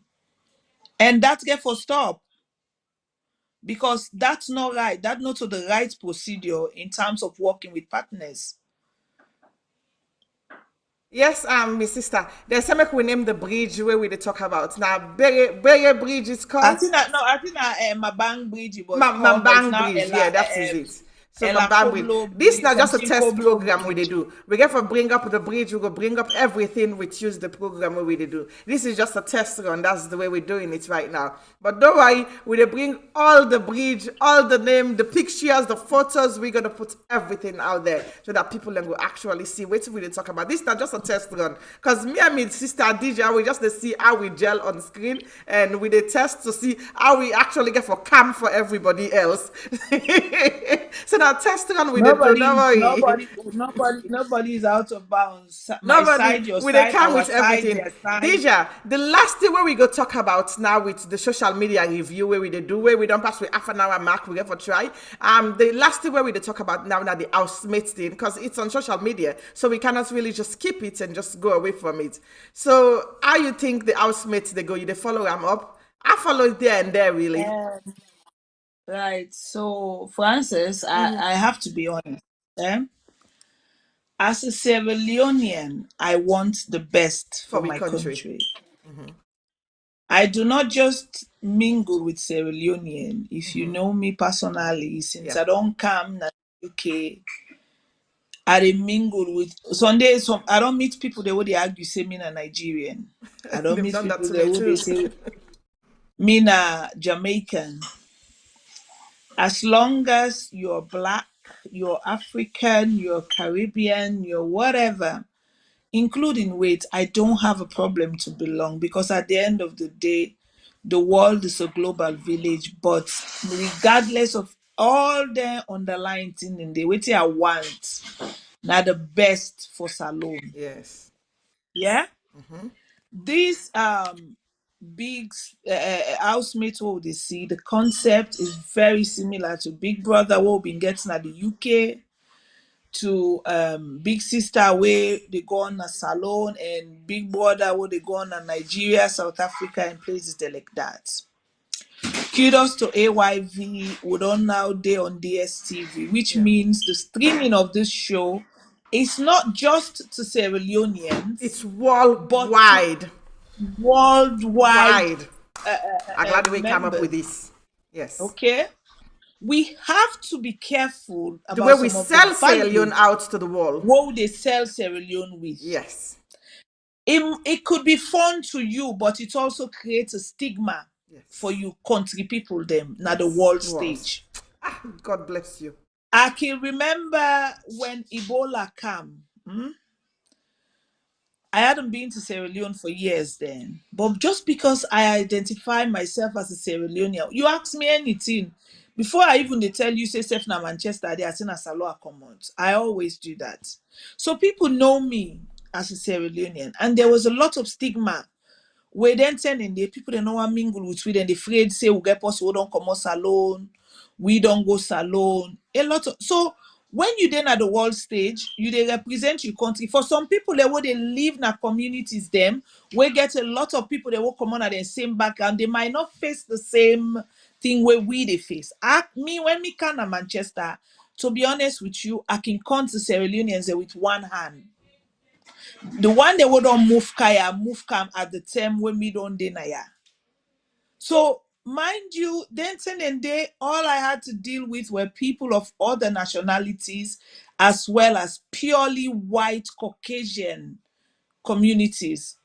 And that get for stop. Because that's not right. That's not the right procedure in terms of working with partners. Yes, my sister. There's something we name the bridge where we dey talk about. Now, Bere Bridge is called. I think Mabang Bridge was called, but it's Mambang now Bridge, yeah, that is it. So Ella Mambang Bridge. Koblo This Bridge, not just a something test Koblo program we Bridge. dey do. We get for bring up the bridge, we go bring up everything we choose the program where we dey do. This is just a test run. That's the way we're doing it right now. But don't worry, we dey bring all the bridge, all the name, the pictures, the photos. We're gonna put everything out there so that people then will actually see what we dey talk about. This is not just a test run. Because me and my sister Dija, we just dey see how we gel on screen, and we dey test to see how we actually get for cam for everybody else. So now test run we dey do. Don't worry. Nobody is out of bounds. My Nobody, side, your we they side, come our with side, everything. their side. Deja, the last thing where we go talk about now with the social media review where we they do, where we don't pass with half an hour mark, we get for try. The last thing where we they talk about now the housemates thing, because it's on social media, so we cannot really just skip it and just go away from it. So how you think the housemates they go? You they follow them up? I follow it there and there really. Right. So, Francis, I have to be honest. As a Sierra Leonean, I want the best for we my country. country. I do not just mingle with Sierra Leonean. If you know me personally, since I don't come to the UK, I dey mingle with Sunday. I don't meet people they would argue say me na Nigerian. I don't They've meet done that people to they me would too. say me na Jamaican. As long as you're black, you're African, you're Caribbean, you're whatever, including weight, I don't have a problem to belong, because at the end of the day, the world is a global village. But regardless of all the underlying thing in the way I want, now the best for Salone. Yes. Yeah. This big housemate what they see, the concept is very similar to Big Brother what we've been getting at the UK, to Big Sister where they go on a salon, and Big Brother where they go on a Nigeria, South Africa, and places like that. Kudos to AYV, we don't now day on DSTV, which means the streaming of this show is not just to Sierra Leoneans, It's worldwide. Worldwide. I'm glad we came up with this. Yes. Okay. We have to be careful about the way we some of sell the Sierra values Leone out to the world. what they sell Sierra Leone with. Yes. It could be fun to you, but it also creates a stigma for you country people them now the world stage. God bless you. I can remember when Ebola came. I hadn't been to Sierra Leone for years then, but just because I identify myself as a Sierra Leonean, you ask me anything before I even tell you say Sef na Manchester, they are saying a Saloa comment. I always do that, so people know me as a Sierra Leonean, and there was a lot of stigma. We then telling the people they know want mingle with we, then they afraid say we get us we don't come out salon, we don't go salon. A lot of so. When you then at the world stage, you they represent your country. For some people, they will they live in a communities them, we get a lot of people that will come on at the same background. They might not face the same thing where we they face. When me come to Manchester, to be honest with you, I can count the Sierra Leoneans with one hand. The one that would don't move come at the time when me don't deny. So mind you, then and day, all I had to deal with were people of other nationalities, as well as purely white Caucasian communities.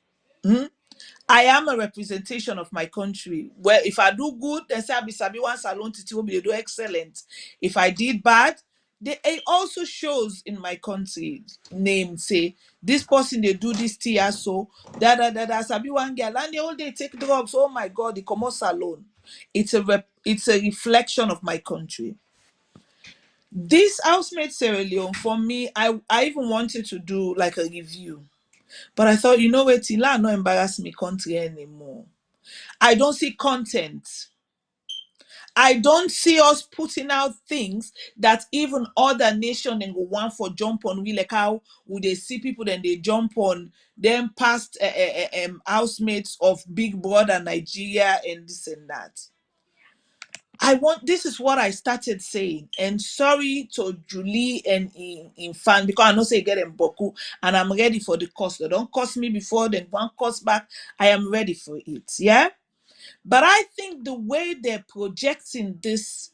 I am a representation of my country. Where if I do good, then say I be sabi one salon titi will be do excellent. If I did bad, it also shows in my country name say this person they do this tia so da sabi one girl and they all they take drugs. Oh my God, the commerce salon. It's a reflection of my country. This housemate Sierra Leone, for me, I even wanted to do like a review. But I thought, you know what, Tila not embarrass me country anymore. I don't see content. I don't see us putting out things that even other nation and go want for jump on. We like how would they see people then they jump on them past housemates of Big Brother Nigeria and this and that. This is what I started saying, and sorry to Julie and in fan because I know say get them boku and I'm ready for the cost. They don't cost me before, then one cost back. I am ready for it, yeah. But I think the way they're projecting this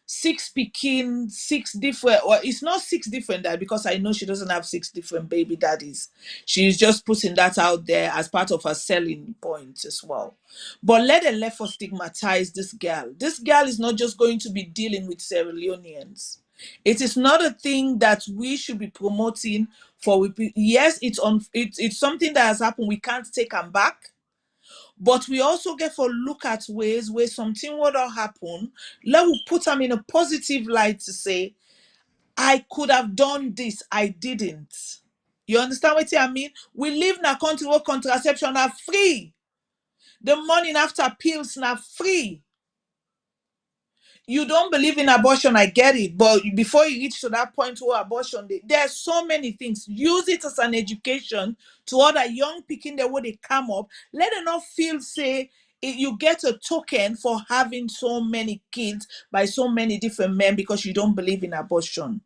six different, or it's not six different that because I know she doesn't have six different baby daddies. She's just putting that out there as part of her selling point as well. But let them let us stigmatize this girl. This girl is not just going to be dealing with Sierra Leoneans. It is not a thing that we should be promoting for. Yes, it's something that has happened. We can't take them back. But we also get to look at ways where something would have happened. Let we put them in a positive light to say, I could have done this, I didn't. You understand what I mean? We live in a country where contraception are free. The money after pills are free. You don't believe in abortion, I get it. But before you reach to that point where abortion, there are so many things. Use it as an education to other young people there where they come up. Let them not feel, say, you get a token for having so many kids by so many different men because you don't believe in abortion.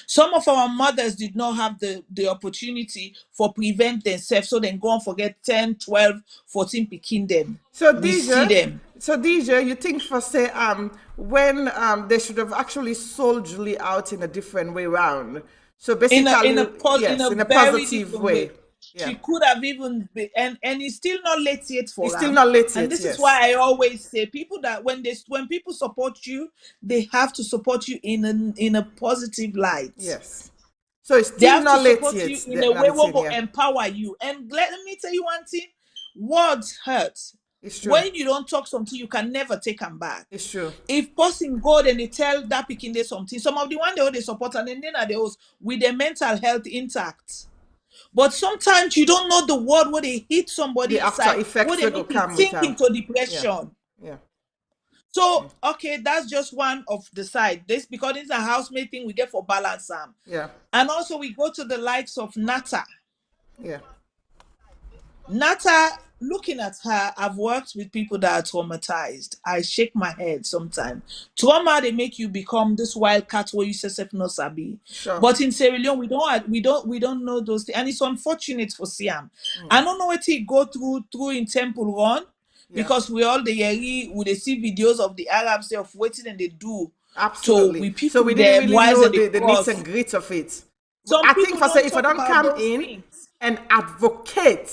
Some of our mothers did not have the opportunity for prevent themselves, so then go and forget 10, 12, 14 picking them. So We see them. Dija, you think for say when they should have actually sold Julie out in a different way round. So basically, in a in a very positive different way. She could have even been, and it's still not late yet for It's her. still not late And yet, this yes. is why I always say people that when people support you, they have to support you in a positive light. Yes. So it's They still have to not late support yet. you in a way where will empower you. And let me tell you one thing: words hurt. It's true. When you don't talk something, you can never take them back. It's true. If person go and they tell that picking there something, some of the one they support and then are the with their mental health intact. But sometimes you don't know the word where they hit somebody The inside, after effects where they will make you come with think them. into depression. Yeah. So okay, that's just one of the side. This because it's a housemate thing we get for balance. Yeah. And also we go to the likes of Nata. Yeah. Nata, looking at her, I've worked with people that are traumatized. I shake my head sometimes. Trauma, they make you become this wild cat where you say no sabi. Sure. But in Sierra Leone, we don't know those things. And it's unfortunate for Siam. I don't know what he go through in Temple Run. Because we all the yeri we they see videos of the Arabs of waiting and they do. Absolutely. We people so we didn't really know the cross. nits and grits of it. Some I think people for say if talk I don't about come those in things. and advocate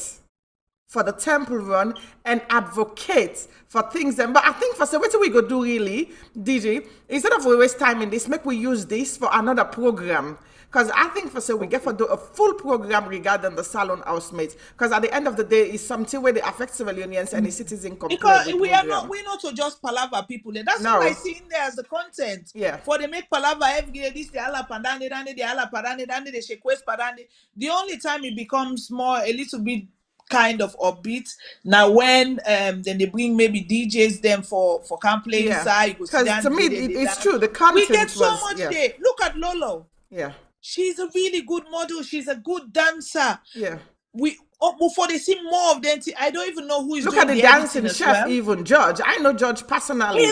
for the Temple Run and advocate for things, but I think for say what we go do really, DJ, instead of we waste time in this, make we use this for another program. Because I think for say we get for do a full program regarding the salon housemates. Because at the end of the day, it's something where they affect Sierra Leoneans and the citizen complain. Because we're not to just palaver people. That's what I see in there as the content. Yeah. For they make palaver every day, this the ala padane, the ala padane, the shekwes padane. The only time it becomes more a little bit kind of upbeat now when then they bring maybe DJs them for play inside. Because to me it's true. The content we get so was, much there. Look at Lolo. Yeah. She's a really good model. She's a good dancer. Yeah. Before they see more of them, I don't even know who is Look doing at the dancing chef, even Judge. I know Judge personally.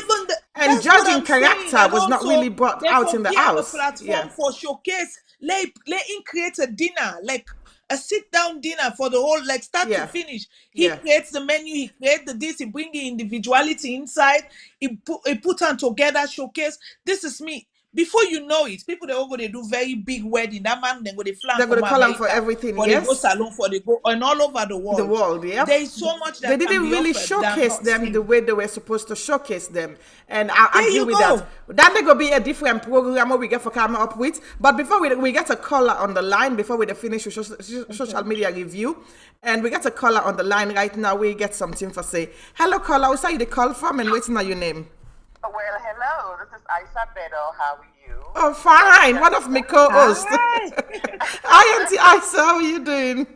And judging character was not really brought out in the house. A platform for showcase. Let him create a dinner, like a sit-down dinner for the whole, like start to finish. He creates the menu, he creates the this, he brings the individuality inside, he put them together, showcase. This is me. before you know it, people they all go they do very big wedding. That man then go they fly They're from going to call them for America, everything, or they go yes. salon for they go and all over the world. The world, yeah. There is so much They that can didn't be really offered that showcase not them seen. the way they were supposed to showcase them. And I There agree you with go. that. That may go be a different program what we get for coming up with. But before we get a caller on the line, before we finish with social media review, and we get a caller on the line right now, we get something for say. Hello, caller. Who's you the call from and waiting on your name? Well, hello. This is Isa Bedo. How are you? Oh, fine. One of my co-hosts. Hi, Auntie Isa. How are you doing?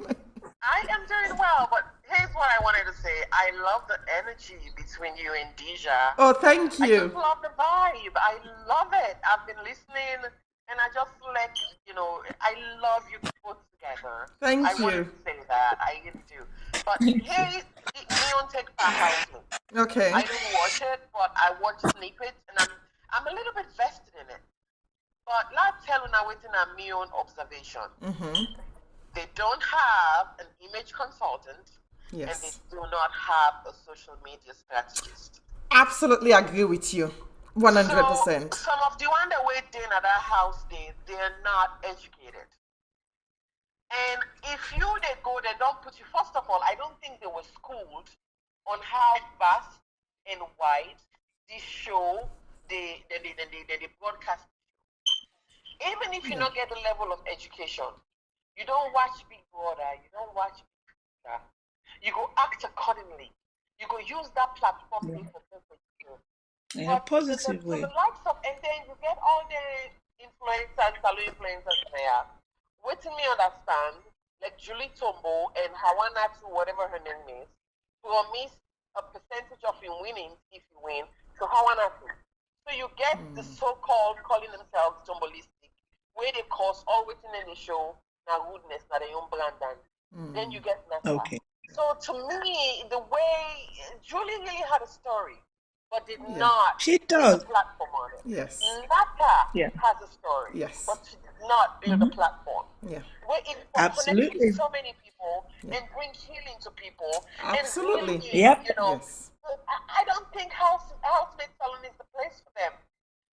I am doing well, but here's what I wanted to say. I love the energy between you and Dija. Oh, thank I you. just love the vibe. I love it. I've been listening, and I just I love you both together. Thank I you. wanted to say that. I really do. But here, Neon Tech House. Okay. I didn't watch it, but I watched snippets, and I'm a little bit vested in it. But let's tell you now within my own observation. They don't have an image consultant, Yes. and they do not have a social media strategist. Absolutely agree with you. 100%. So, some of the one that wait in at that house, they're not educated. And if they go, they don't put you. First of all, I don't think they were schooled on how vast and wide this show, the broadcast. Even if you don't get the level of education, you don't watch Big Brother, you don't watch Big Brother, you go act accordingly. You go use that platform for you. In a positive way. The likes of, and then you get all the influencers, salon influencers there. What me understand, like Julie Tombo and Hawana to whatever her name is, promise a percentage of you winning if you win to Hawana to. So you get the so-called calling themselves Tombolistic, where they cause all within in the show, now rudeness, now the young brand. Then you get nothing. Okay. So to me, the way Julie really had a story, but did not. She does. Build a platform on it. Yes. Nata has a story. Yes. But she did not build a platform. Yeah. Where it Absolutely. connected so many people and bring healing to people. Absolutely. And really, Yep. Yes. I don't think housemate salon is the place for them.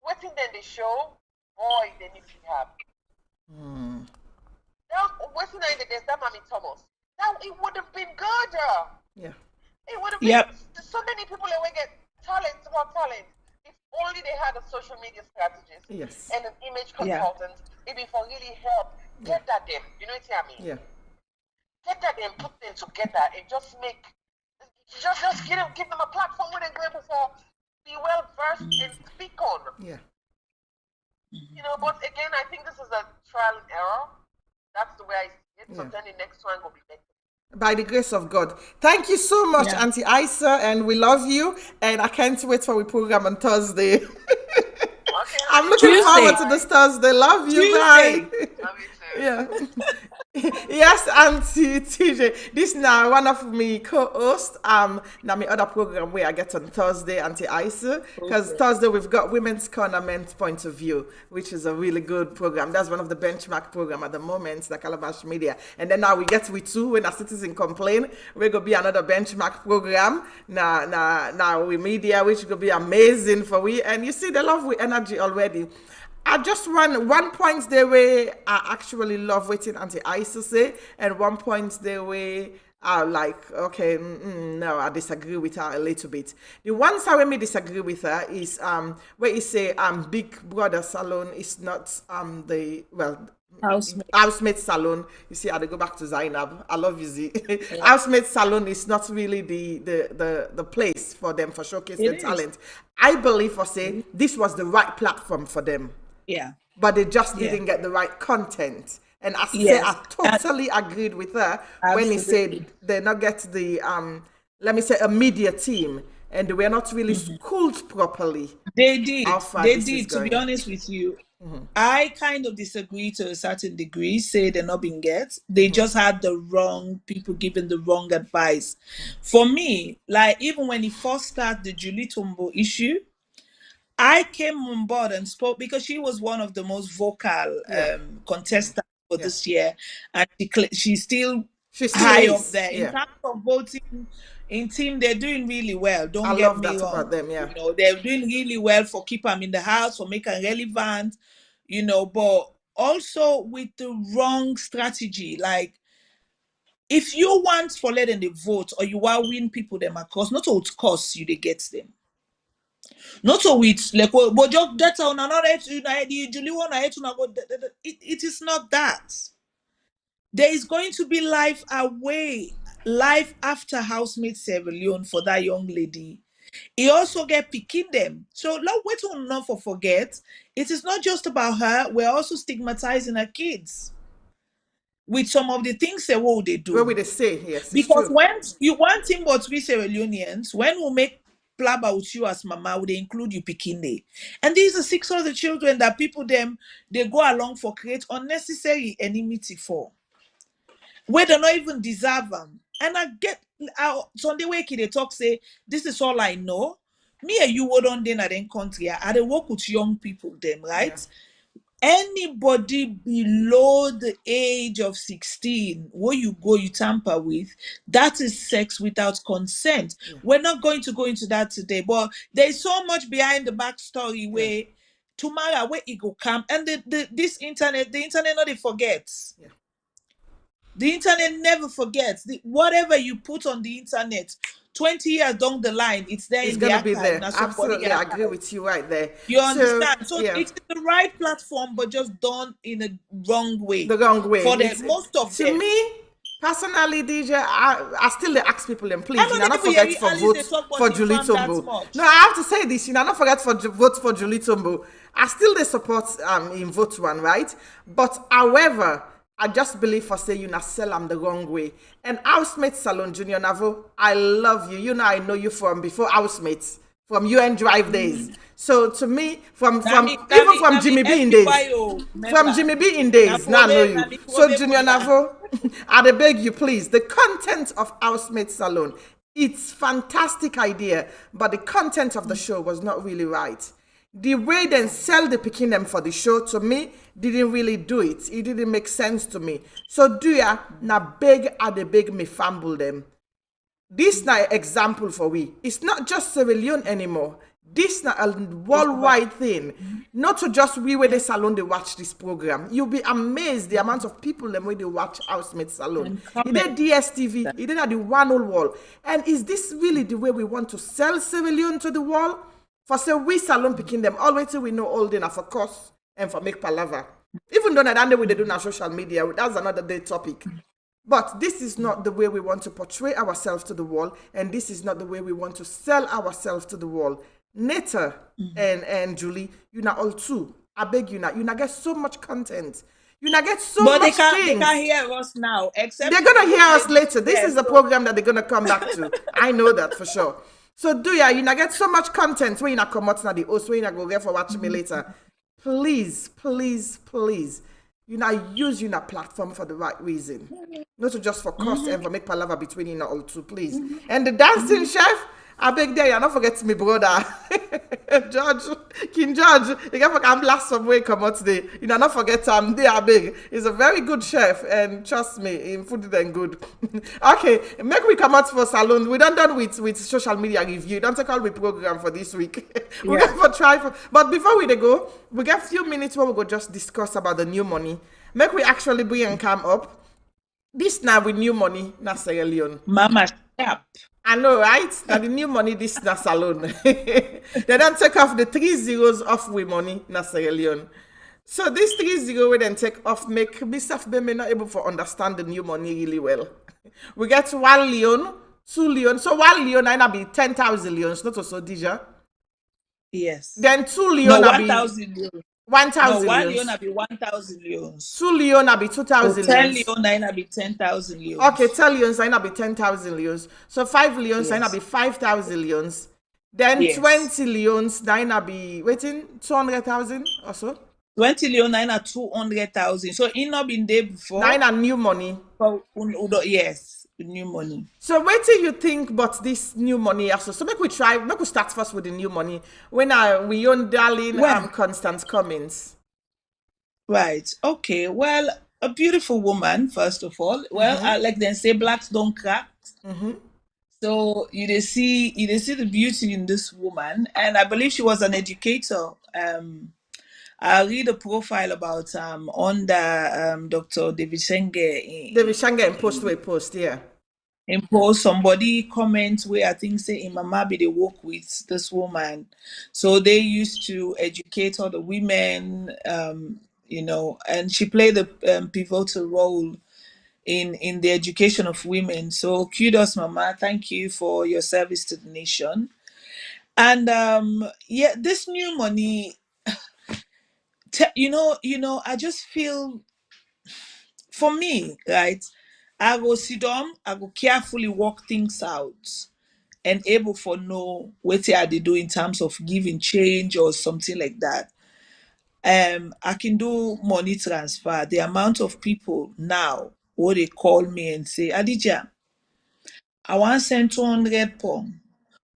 Waiting then the show, boy, they need to be happy. Now, waiting then against that Mommy Thomas. Now it would have been good. Yeah. It would have been so many people that would get talent if only they had a social media strategist and an image consultant. It'd be for really help. Get that them. You know what I mean? Yeah. Get that them, put them together and just give them a platform where they're able to be well versed and speak on. Yeah. You know, but again, I think this is a trial and error. That's the way I see it. So then the next one will be better. By the grace of God. Thank you so much, Auntie Isa, and we love you. And I can't wait for the program on Thursday. Okay, I'm looking forward to this Thursday. Love you, bye. love you too. Yeah. Yes, Auntie TJ. This now one of me co-hosts now my other program where I get on Thursday, Auntie Isa, because Thursday we've got Women's Corner Men's Point of View, which is a really good program. That's one of the benchmark program at the moment, the Calabash Media. And then now we get with two when a citizen complain, we're gonna be another benchmark program. Now we media, which gonna be amazing for we. And you see the love with energy already. I just one point the way I actually love waiting Auntie Isa say, and one point the way I like, okay, no, I disagree with her a little bit. The one side where me disagree with her is where he say Big Brother Salon is not Housemate Salon. You see, I go back to Zainab. I love you, Z. Housemate Salon is not really the place for them for showcasing talent. I believe for say this was the right platform for them. Yeah. But they just didn't get the right content. And I say I totally agreed with her when he said they not get the let me say a media team and they were not really schooled properly. They did. To be going. honest with you, I kind of disagree to a certain degree, say they're not being get. They just had the wrong people giving the wrong advice. For me, like even when he first started the Julie Tombo issue, I came on board and spoke because she was one of the most vocal contestants for this year, and she She still high up is. there. In Yeah. terms of voting in team, they're doing really well. I Don't get love me that about wrong. them. Yeah. You know, they're doing really well for keep them in the house, for making relevant, you know, but also with the wrong strategy. Like, if you want for letting the vote or you want win people them across, not all it costs you, they get them. Not so with like, well, but just that's on another Julie one it is not that. There is going to be life away, life after housemate Sierra Leone for that young lady. He also get picking them. So wait to not for forget. It is not just about her. We're also stigmatizing her kids with some of the things they what they What do. would they say? Yes, it's Because true. when you want him but we Sierra Leoneans, when we make plaba with you as mama, would they include you picking day? And these are 6 other children that people them they go along for create unnecessary enmity for. Where they not even deserve them. And I get Sunday wake they talk say this is all I know. Me and you would on then at them country. I they work with young people them, right? Yeah. Anybody below the age of 16 where you go you tamper with, that is sex without consent. Yeah. We're not going to go into that today, but there's so much behind the backstory where tomorrow where it go come and the internet not they forgets. Yeah. The internet never forgets. Whatever you put on the internet 20 years down the line, it's there It's in the gonna be archive. there. Now somebody Absolutely, I agree archive. with you right there. You So understand? So yeah, it's the right platform, but just done in a wrong way. the wrong way. For It's, most of to them. me personally, Dija, I still dey ask people them, please, I you know know, the not people forget here, for at least vote they talk for about Julie inform that Tombo. much. No, I have to say this, you know, not forget for vote for Julie Tombo. I still they support in vote one, right? But however, I just believe for say you na sell am the wrong way. And housemate Salon Junior Navo, I love you. You know I know you from before housemates, from UN Drive days. So to me, from Jimmy B in days. From Jimmy B in days, now I know you. So Junior Navo, I beg you please, the content of Housemate Salon, it's fantastic idea, but the content of the show was not really right. The way they sell the picking them for the show, to me, didn't really do it. It didn't make sense to me. So do ya, na beg at the beg me fumble them. This na example for we. It's not just Sierra Leone anymore. This na a worldwide thing. Not to just we where the salon they watch this program. You'll be amazed the amount of people them where they watch Housemate Salon. It did DSTV, it did at the one whole wall. And is this really the way we want to sell Sierra Leone to the wall? For say we salon picking them all the way till we know all day for cost and for make palaver. Even though that we they do on social media, that's another day topic. But this is not the way we want to portray ourselves to the wall, and this is not the way we want to sell ourselves to the wall. Neta and Julie, you not all too. I beg you not get so much content. You not get so But much they things. can't hear us now. Except They're gonna hear us later. This is a so- program that they're gonna come back to. I know that for sure. So do ya, you not get so much content when you not come out now the host, when you not go there for watching me later. Please, please, please. You not use your platform for the right reason. Not to just for cost and for make palaver between you all two, please. And the dancing chef, I beg there, you not forget me, brother. King George, you can't forget last some way come out today. You know, not forget there, I beg. He's a very good chef, and trust me, in food then good. Okay, make we come out for salon. We done with social media review. Don't take all we program for this week. We got for try for, but before we go, we got a few minutes where we go just discuss about the new money. Make we actually bring and come up. This now with new money, na Sierra Leone. Mama sharp. I know, right? Now the new money, this na salon. They don't take off the 3 zeros off we money, na Sierra Leone. So this 3 0 we then take off make myself be not able to understand the new money really well. We get 1 Leon, 2 Leon. So 1 Leon I be 10,000 leons, not also Dija. Yes. Then 2 No, Leon 1,000 leons. 1,000 No, 1 leons. leon be 1,000 leons. 2 Leon be 2,000 10 leons. leon be 10,000 leons. Okay, 10 leons I be 10,000 leons. So 5 leons I be 5,000 leons. Then 20 leons I be waiting 200,000 or so. 20 leon 200,000. So it not been there before. 9 new money. Yes, new money. So wait till you think about this new money also. So make we start first with the new money. When we own darling Constance Cummins. Right. Okay. Well, a beautiful woman, first of all. Well, like they say, blacks don't crack. So you they see the beauty in this woman, and I believe she was an educator. I read a profile about under Dr. David Senge David Shanga in post way post, yeah. in post. Somebody comment where I think say in Mamabi they work with this woman, so they used to educate all the women, and she played a pivotal role in the education of women. So kudos, Mama. Thank you for your service to the nation. And yeah, this new money, I just feel, for me, right? I go sit down, I go carefully work things out and able for know what they do in terms of giving change or something like that. I can do money transfer. The amount of people now what they call me and say, Adija, I want send 200 pound.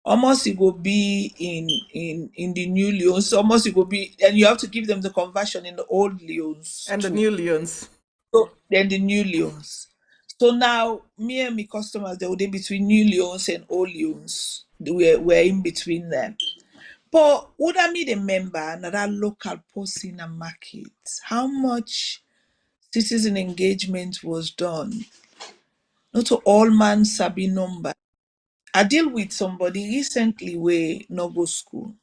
Almost it will be in the new leons. Almost it will be, and you have to give them the conversion in the old leons And the too. new Leons. So then the new leons. So now me and my customers they will be between new leons and old leons. We're in between them. But would I meet a member that local person in a market? How much citizen engagement was done? Not to all man sabi number. I deal with somebody recently where no go school.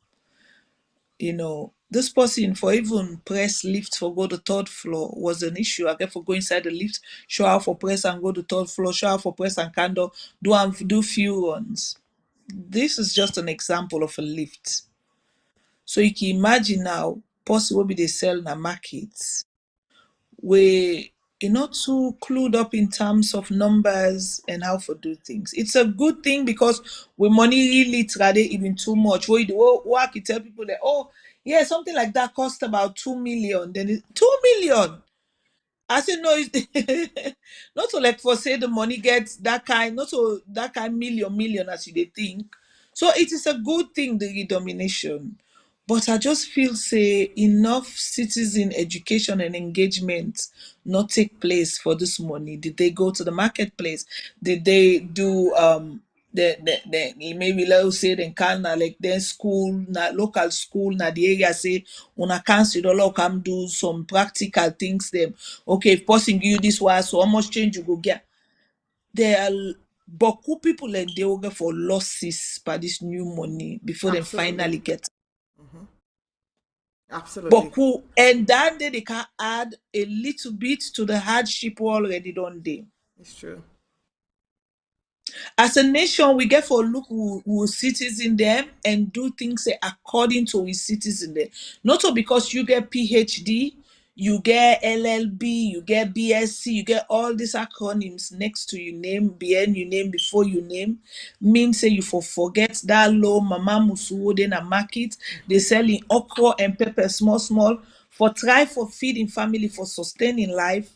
This person for even press lift for go to third floor was an issue. I get for go inside the lift, show how for press and go to third floor, show how for press and candle, do few runs. This is just an example of a lift. So you can imagine now, person will be they sell in the markets where you're not too clued up in terms of numbers and how to do things. It's a good thing because with money really trade even too much. What I can tell people that, oh yeah, something like that cost about 2 million. Then 2 million. I said no, it's not to like for say the money gets that kind, not so that kind million as you they think. So it is a good thing the redomination. But I just feel say enough citizen education and engagement not take place for this money. Did they go to the marketplace? Did they do the maybe let's say then can like then school na local school na the area say una cancel all come do some practical things them. Okay, if person give you this one, so how much change you go get? There are beaucoup people and they will get for losses by this new money before they Absolutely. finally get Absolutely. beaucoup, and then they can add a little bit to the hardship already done there. It's true. As a nation, we get for look who citizen them and do things according to we citizen them. Not so because you get PhD, you get LLB, you get BSc, you get all these acronyms next to your name, behind your name, before your name, means say you forget that low mama musu then a market, they selling okra and pepper small, for try for feeding family, for sustaining life.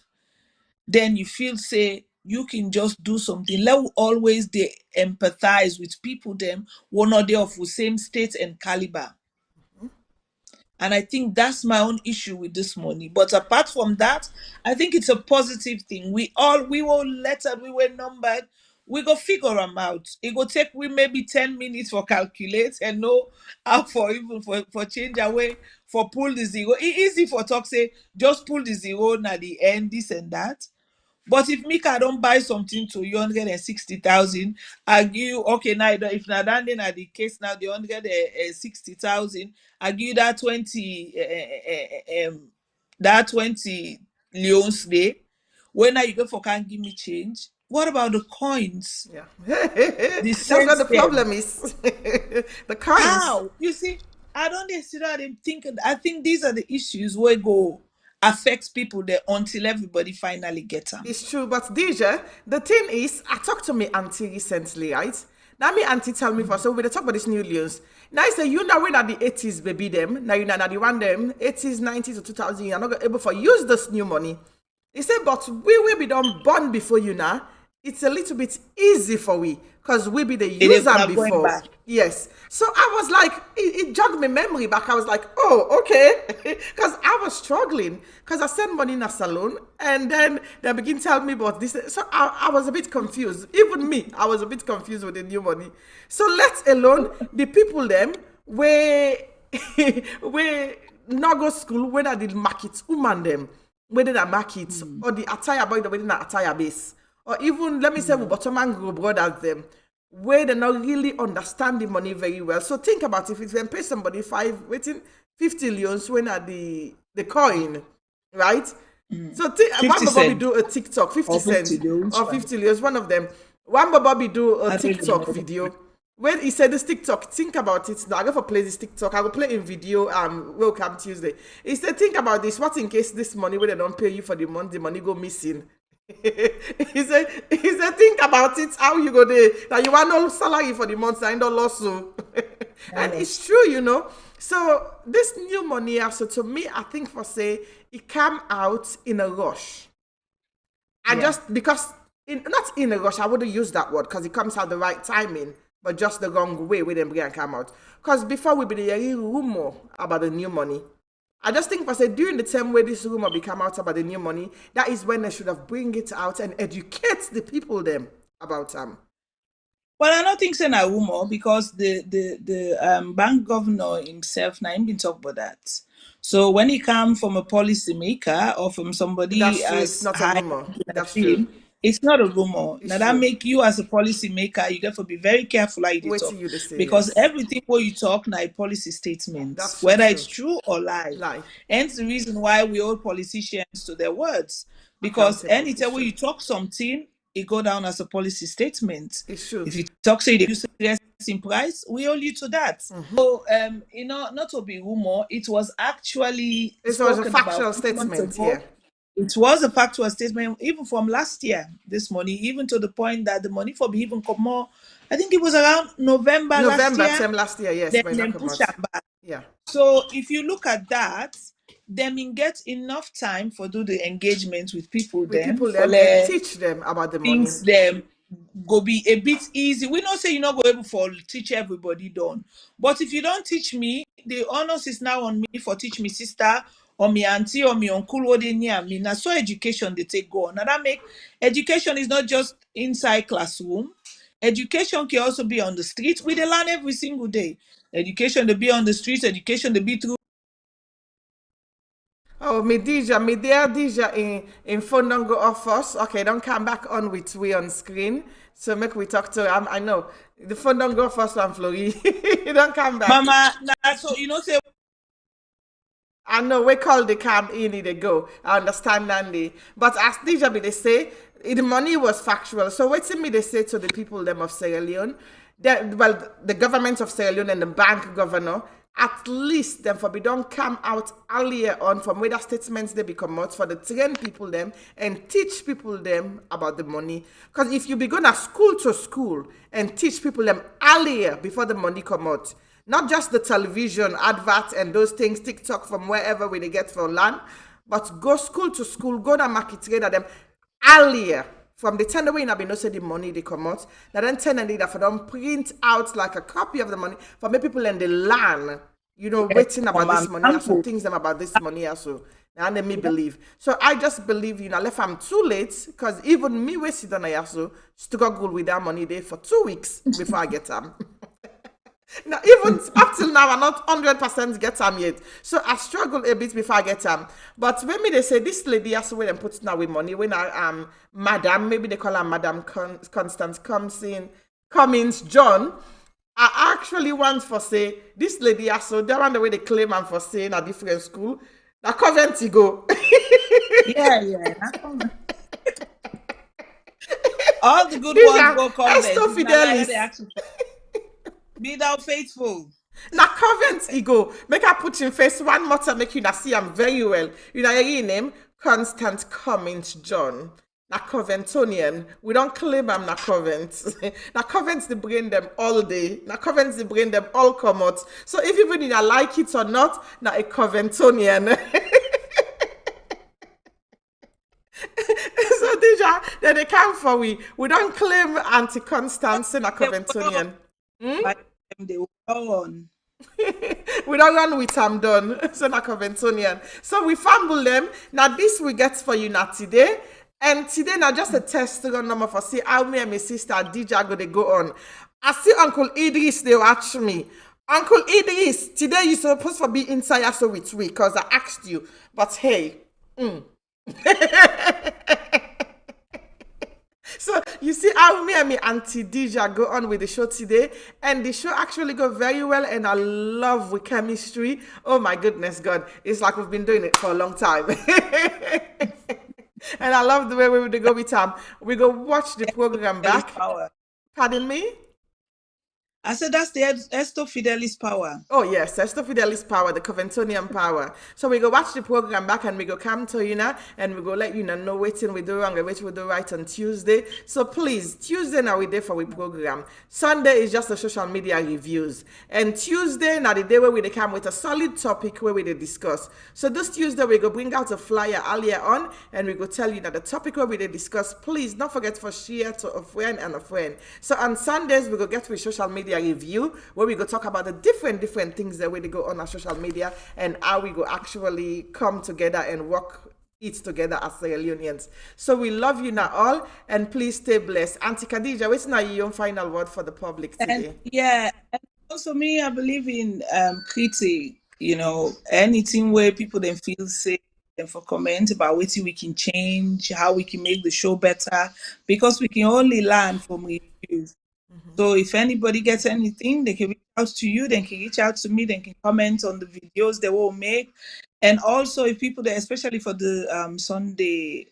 Then you feel say you can just do something. Let always they empathize with people them one or they of the same state and caliber. And I think that's my own issue with this money. But apart from that, I think it's a positive thing. We were lettered, we were numbered. We go figure them out. It go take we maybe 10 minutes for calculate and know how for even for change away for pull the zero. Easy for talk say just pull the zero at the end, this and that. But if Mika don't buy something to you 160,000, I give you okay now. If now that then at the case now the 160,000, I give you that 20 that 20 leons day. When now you go for can't give me change. What about the coins? Yeah. The That's what cents the them. problem is. The coins. How? You see, I don't sit down and think. I think these are the issues where go affects people there until everybody finally gets them. It's true, but Dija, the thing is, I talked to my auntie recently, right? Now my auntie tell me for so we dey talk about this new Leons. Now I say you now when at the 80s baby them, now you know the one them 80s, 90s to 2000, you're not able for use this new money. He said, but we will be done born before you now. it's a little bit easy for we because we be the They user are going before. back. Yes. So I was like, it jogged my memory back. I was like, oh, okay. Because I was struggling because I sent money in a salon and then they begin to tell me about this. So I was a bit confused. Even me, I was a bit confused with the new money. So let alone the people them where not go school when I did market, woman them, where did I market, or the attire boy, the way na attire base. Or even, let me say, we bottom and grow brothers them, where they not really understand the money very well. So think about if you pay somebody 50 leons when at the coin, right? So one Bobby do a TikTok, 50 cents or 50 leons, one of them. One Bobby do a TikTok video. When he said this TikTok, think about it now. I go for play this TikTok. I will play in video. Welcome Tuesday. He said, think about this. What in case this money when they don't pay you for the month, the money go missing. he said, think about it. How you go there? Now you want no salary for the month, I don't loss so. And it's true, you know. So this new money, so to me, I think for say it came out in a rush. Because not in a rush. I wouldn't use that word because it comes out the right timing. But just the wrong way when them come out. Because before we be hearing rumor about the new money, I just think for say during the time where this rumor become out about the new money, that is when they should have bring it out and educate the people them about them. Well, I don't think so na rumor because the bank governor himself now been talk about that. So when he come from a policymaker or from somebody It's not a rumor. That's true. It's not a rumor. Now that make you as a policymaker, you got to be very careful how you talk. Because everything what you talk now a policy statement, whether it's true or lie. Hence the reason why we hold politicians to their words. Because anytime when you talk something, it go down as a policy statement. It's true. If you talk say they use less in price, we hold you to that. So you know, not to be rumor, it was actually a factual statement, yeah. It was a factual statement, even from last year, this money, even to the point that the money for even come more, I think it was around November last year, yes. Then push them back. Yeah. So if you look at that, then you get enough time for do the engagement with people then teach them about the money. Things them go be a bit easy. We don't say you're not going for teach everybody done. But if you don't teach me, the onus is now on me for teach me sister or me auntie or me uncle what they near me. Now so education they take go on. Now that make education is not just inside classroom. Education can also be on the street. We they learn every single day. Education to be on the streets, education to be through. Oh, me dear Dija in phone don't go off us. Okay, don't come back on with we on screen. So make we talk to I know the phone don't go off us on Flori. Don't come back. Mama, nah, so you know say I know we call the cab in they go. I understand Andy. But as Dija be they say, the money was factual. So wait till me they say to the people them of Sierra Leone, the government of Sierra Leone and the bank governor, at least them for be don't come out earlier on from where the statements they become out for the train people them and teach people them about the money. Because if you be going to school and teach people them earlier before the money come out, not just the television, advert and those things, TikTok from wherever we they get for land, but go school to school, go to market trader them earlier. From the time when I be no say the money they come out, now then tell them that for them print out like a copy of the money for me people in the land, you know, waiting about this money, also things them about this money also. And then me believe. So I just believe, you know, if I'm too late, because even me we sit on a also struggle with that money there for 2 weeks before I get them. Now, even up till now, I'm not 100% get them yet. So I struggle a bit before I get them. But when me they say this lady has to wait and put now with money, when I Madam, maybe they call her Madam Constance Cummins John. I actually want for say this lady has so they want the way they claim I'm for saying a different school. Now Coventry go. Yeah. All the good ones go Coventry. Be thou faithful. Now Covent ego. Make I put in face one more time, make you not see I'm very well. You know your name? Constant Cummins John. Now Coventonian. We don't claim I'm not Covent. Now Covent's the brain them all day. Now Covent's the brain them all come out. So if even you like it or not, now a Coventonian. So Dija, Then they come for we. We don't claim anti-Constance in a Coventonian. By them, they will go on. We don't run with them done. So na Coventonian. So we fumble them. Now this we get for you now today. And today now just a test run number for see how me and my sister Dija go they go on. I see Uncle Idris they watch me. Uncle Idris, today you supposed to be inside so with we because I asked you. But hey. So you see how me and my auntie Dija go on with the show today, and the show actually go very well, and I love with chemistry. Oh my goodness, God, it's like we've been doing it for a long time. And I love the way we would go with time. We go watch the program back. Power. Pardon me? I said that's the Esto Fidelis power. Oh yes, that's the Fidelis power, the Coventonian power. So we go watch the program back and we go come to you now and we go let you know waiting we do wrong and waiting we do right on Tuesday. So please, Tuesday now we there for we program. Sunday is just the social media reviews. And Tuesday now the day where we they come with a solid topic where we they discuss. So this Tuesday we go bring out a flyer earlier on and we go tell you that the topic where we they discuss, please don't forget for share to a friend and a friend. So on Sundays we go get with social media review where we go talk about the different things that we go on our social media and how we go actually come together and work it together as Sierra Leoneans. So we love you now all and please stay blessed. Auntie Khadija, what's now your final word for the public today? And also me, I believe in critique, anything where people then feel safe and for comment about what we can change, how we can make the show better, because we can only learn from reviews. So if anybody gets anything, they can reach out to you, they can reach out to me, they can comment on the videos they will make. And also if people, especially for the Sunday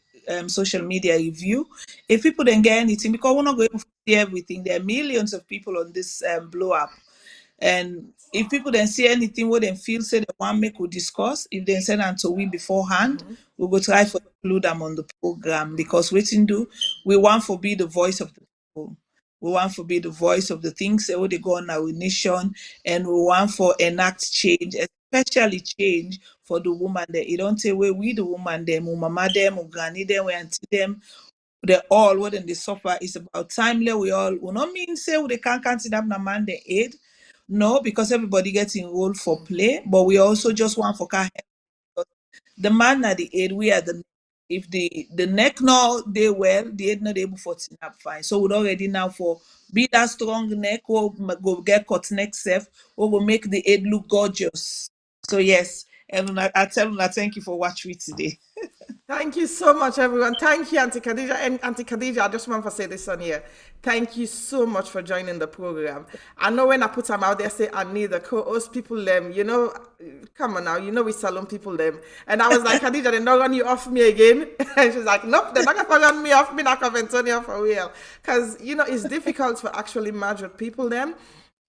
social media review, if people don't get anything, because we're not going to see everything, there are millions of people on this blow up. And if people then see anything where they feel say they want make we discuss, if they send them to we beforehand, we'll go try to include them on the program because we want to be the voice of the people. We want to be the voice of the things that they go on our nation, and we want to enact change, especially change for the woman that you don't say where we the woman them, mama them, granny them, we auntie them, they all what they suffer is about timely. We not mean say they can't consider na man the aid. No, because everybody gets enrolled for play, but we also just want for car the man at the aid, we are the if the neck now they well, the aid not able for up fine. So we're already now for be that strong neck or go get cut neck safe or will make the aid look gorgeous. So yes, and I tell them that thank you for watching me today. Thank you so much, everyone. Thank you, Auntie Khadija. And Auntie Khadija, I just want to say this on here. Thank you so much for joining the program. I know when I put them out there, say I need the co-host people, them, come on now, we salon people, them. And I was like, Khadija, they're not run you off me again. And she's like, nope, they're not going to run me off me, not Antonio for real. Because, it's difficult to actually merge with people, them.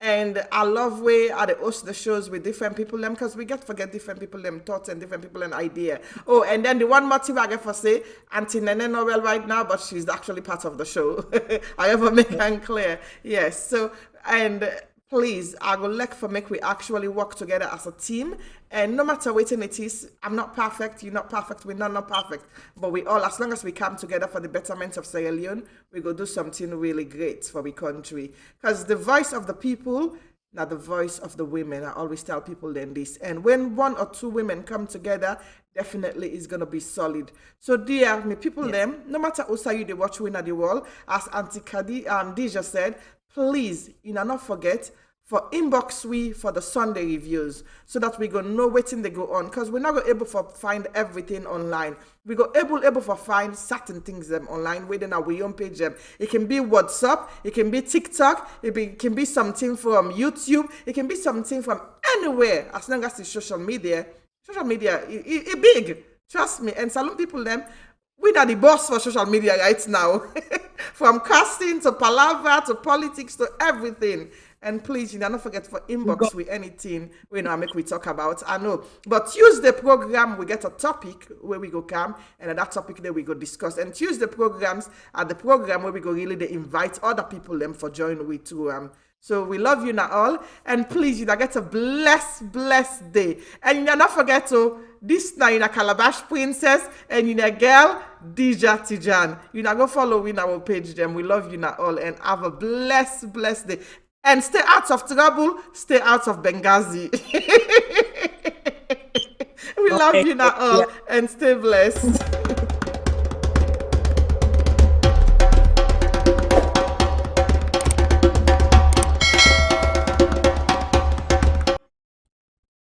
And I love where I host the shows with different people them because we get to forget different people them thoughts and different people and idea. Oh, and then the one more thing I get for say, Auntie Nene not well right now, but she's actually part of the show. I ever make that clear. Yes. So and please, I would like for make we actually work together as a team. And no matter what it is, I'm not perfect, you're not perfect, we're not perfect. But we all, as long as we come together for the betterment of Sierra Leone, we go do something really great for the country. Because the voice of the people, not the voice of the women. I always tell people then this. And when one or two women come together, definitely it's going to be solid. So dear me people them, no matter who say you they watch Win at the Wall, as Auntie Dija said, please, not forget, for inbox we for the Sunday reviews so that we go know waiting they go on because we're not going able to find everything online. We go able to find certain things them online within our own page them. It can be WhatsApp, it can be TikTok, it can be something from YouTube, it can be something from anywhere as long as it's social media. Social media it big, trust me. And salon people them, we are the boss for social media right now. From casting to palaver to politics to everything. And please, don't forget for inbox with anything we make we talk about. I know. But Tuesday program, we get a topic where we go come, and at that topic there we go discuss. And Tuesday programs are the program where we go really they invite other people them for join with to So we love you now all. And please, you know, get a blessed day. And you know, not forget to, this now, you know, Calabash Princess, and you know, girl, Dija Tejan. You know, go follow in our page them. We love you now all. And have a blessed day. And stay out of trouble. Stay out of Benghazi. We love you now all. And stay blessed.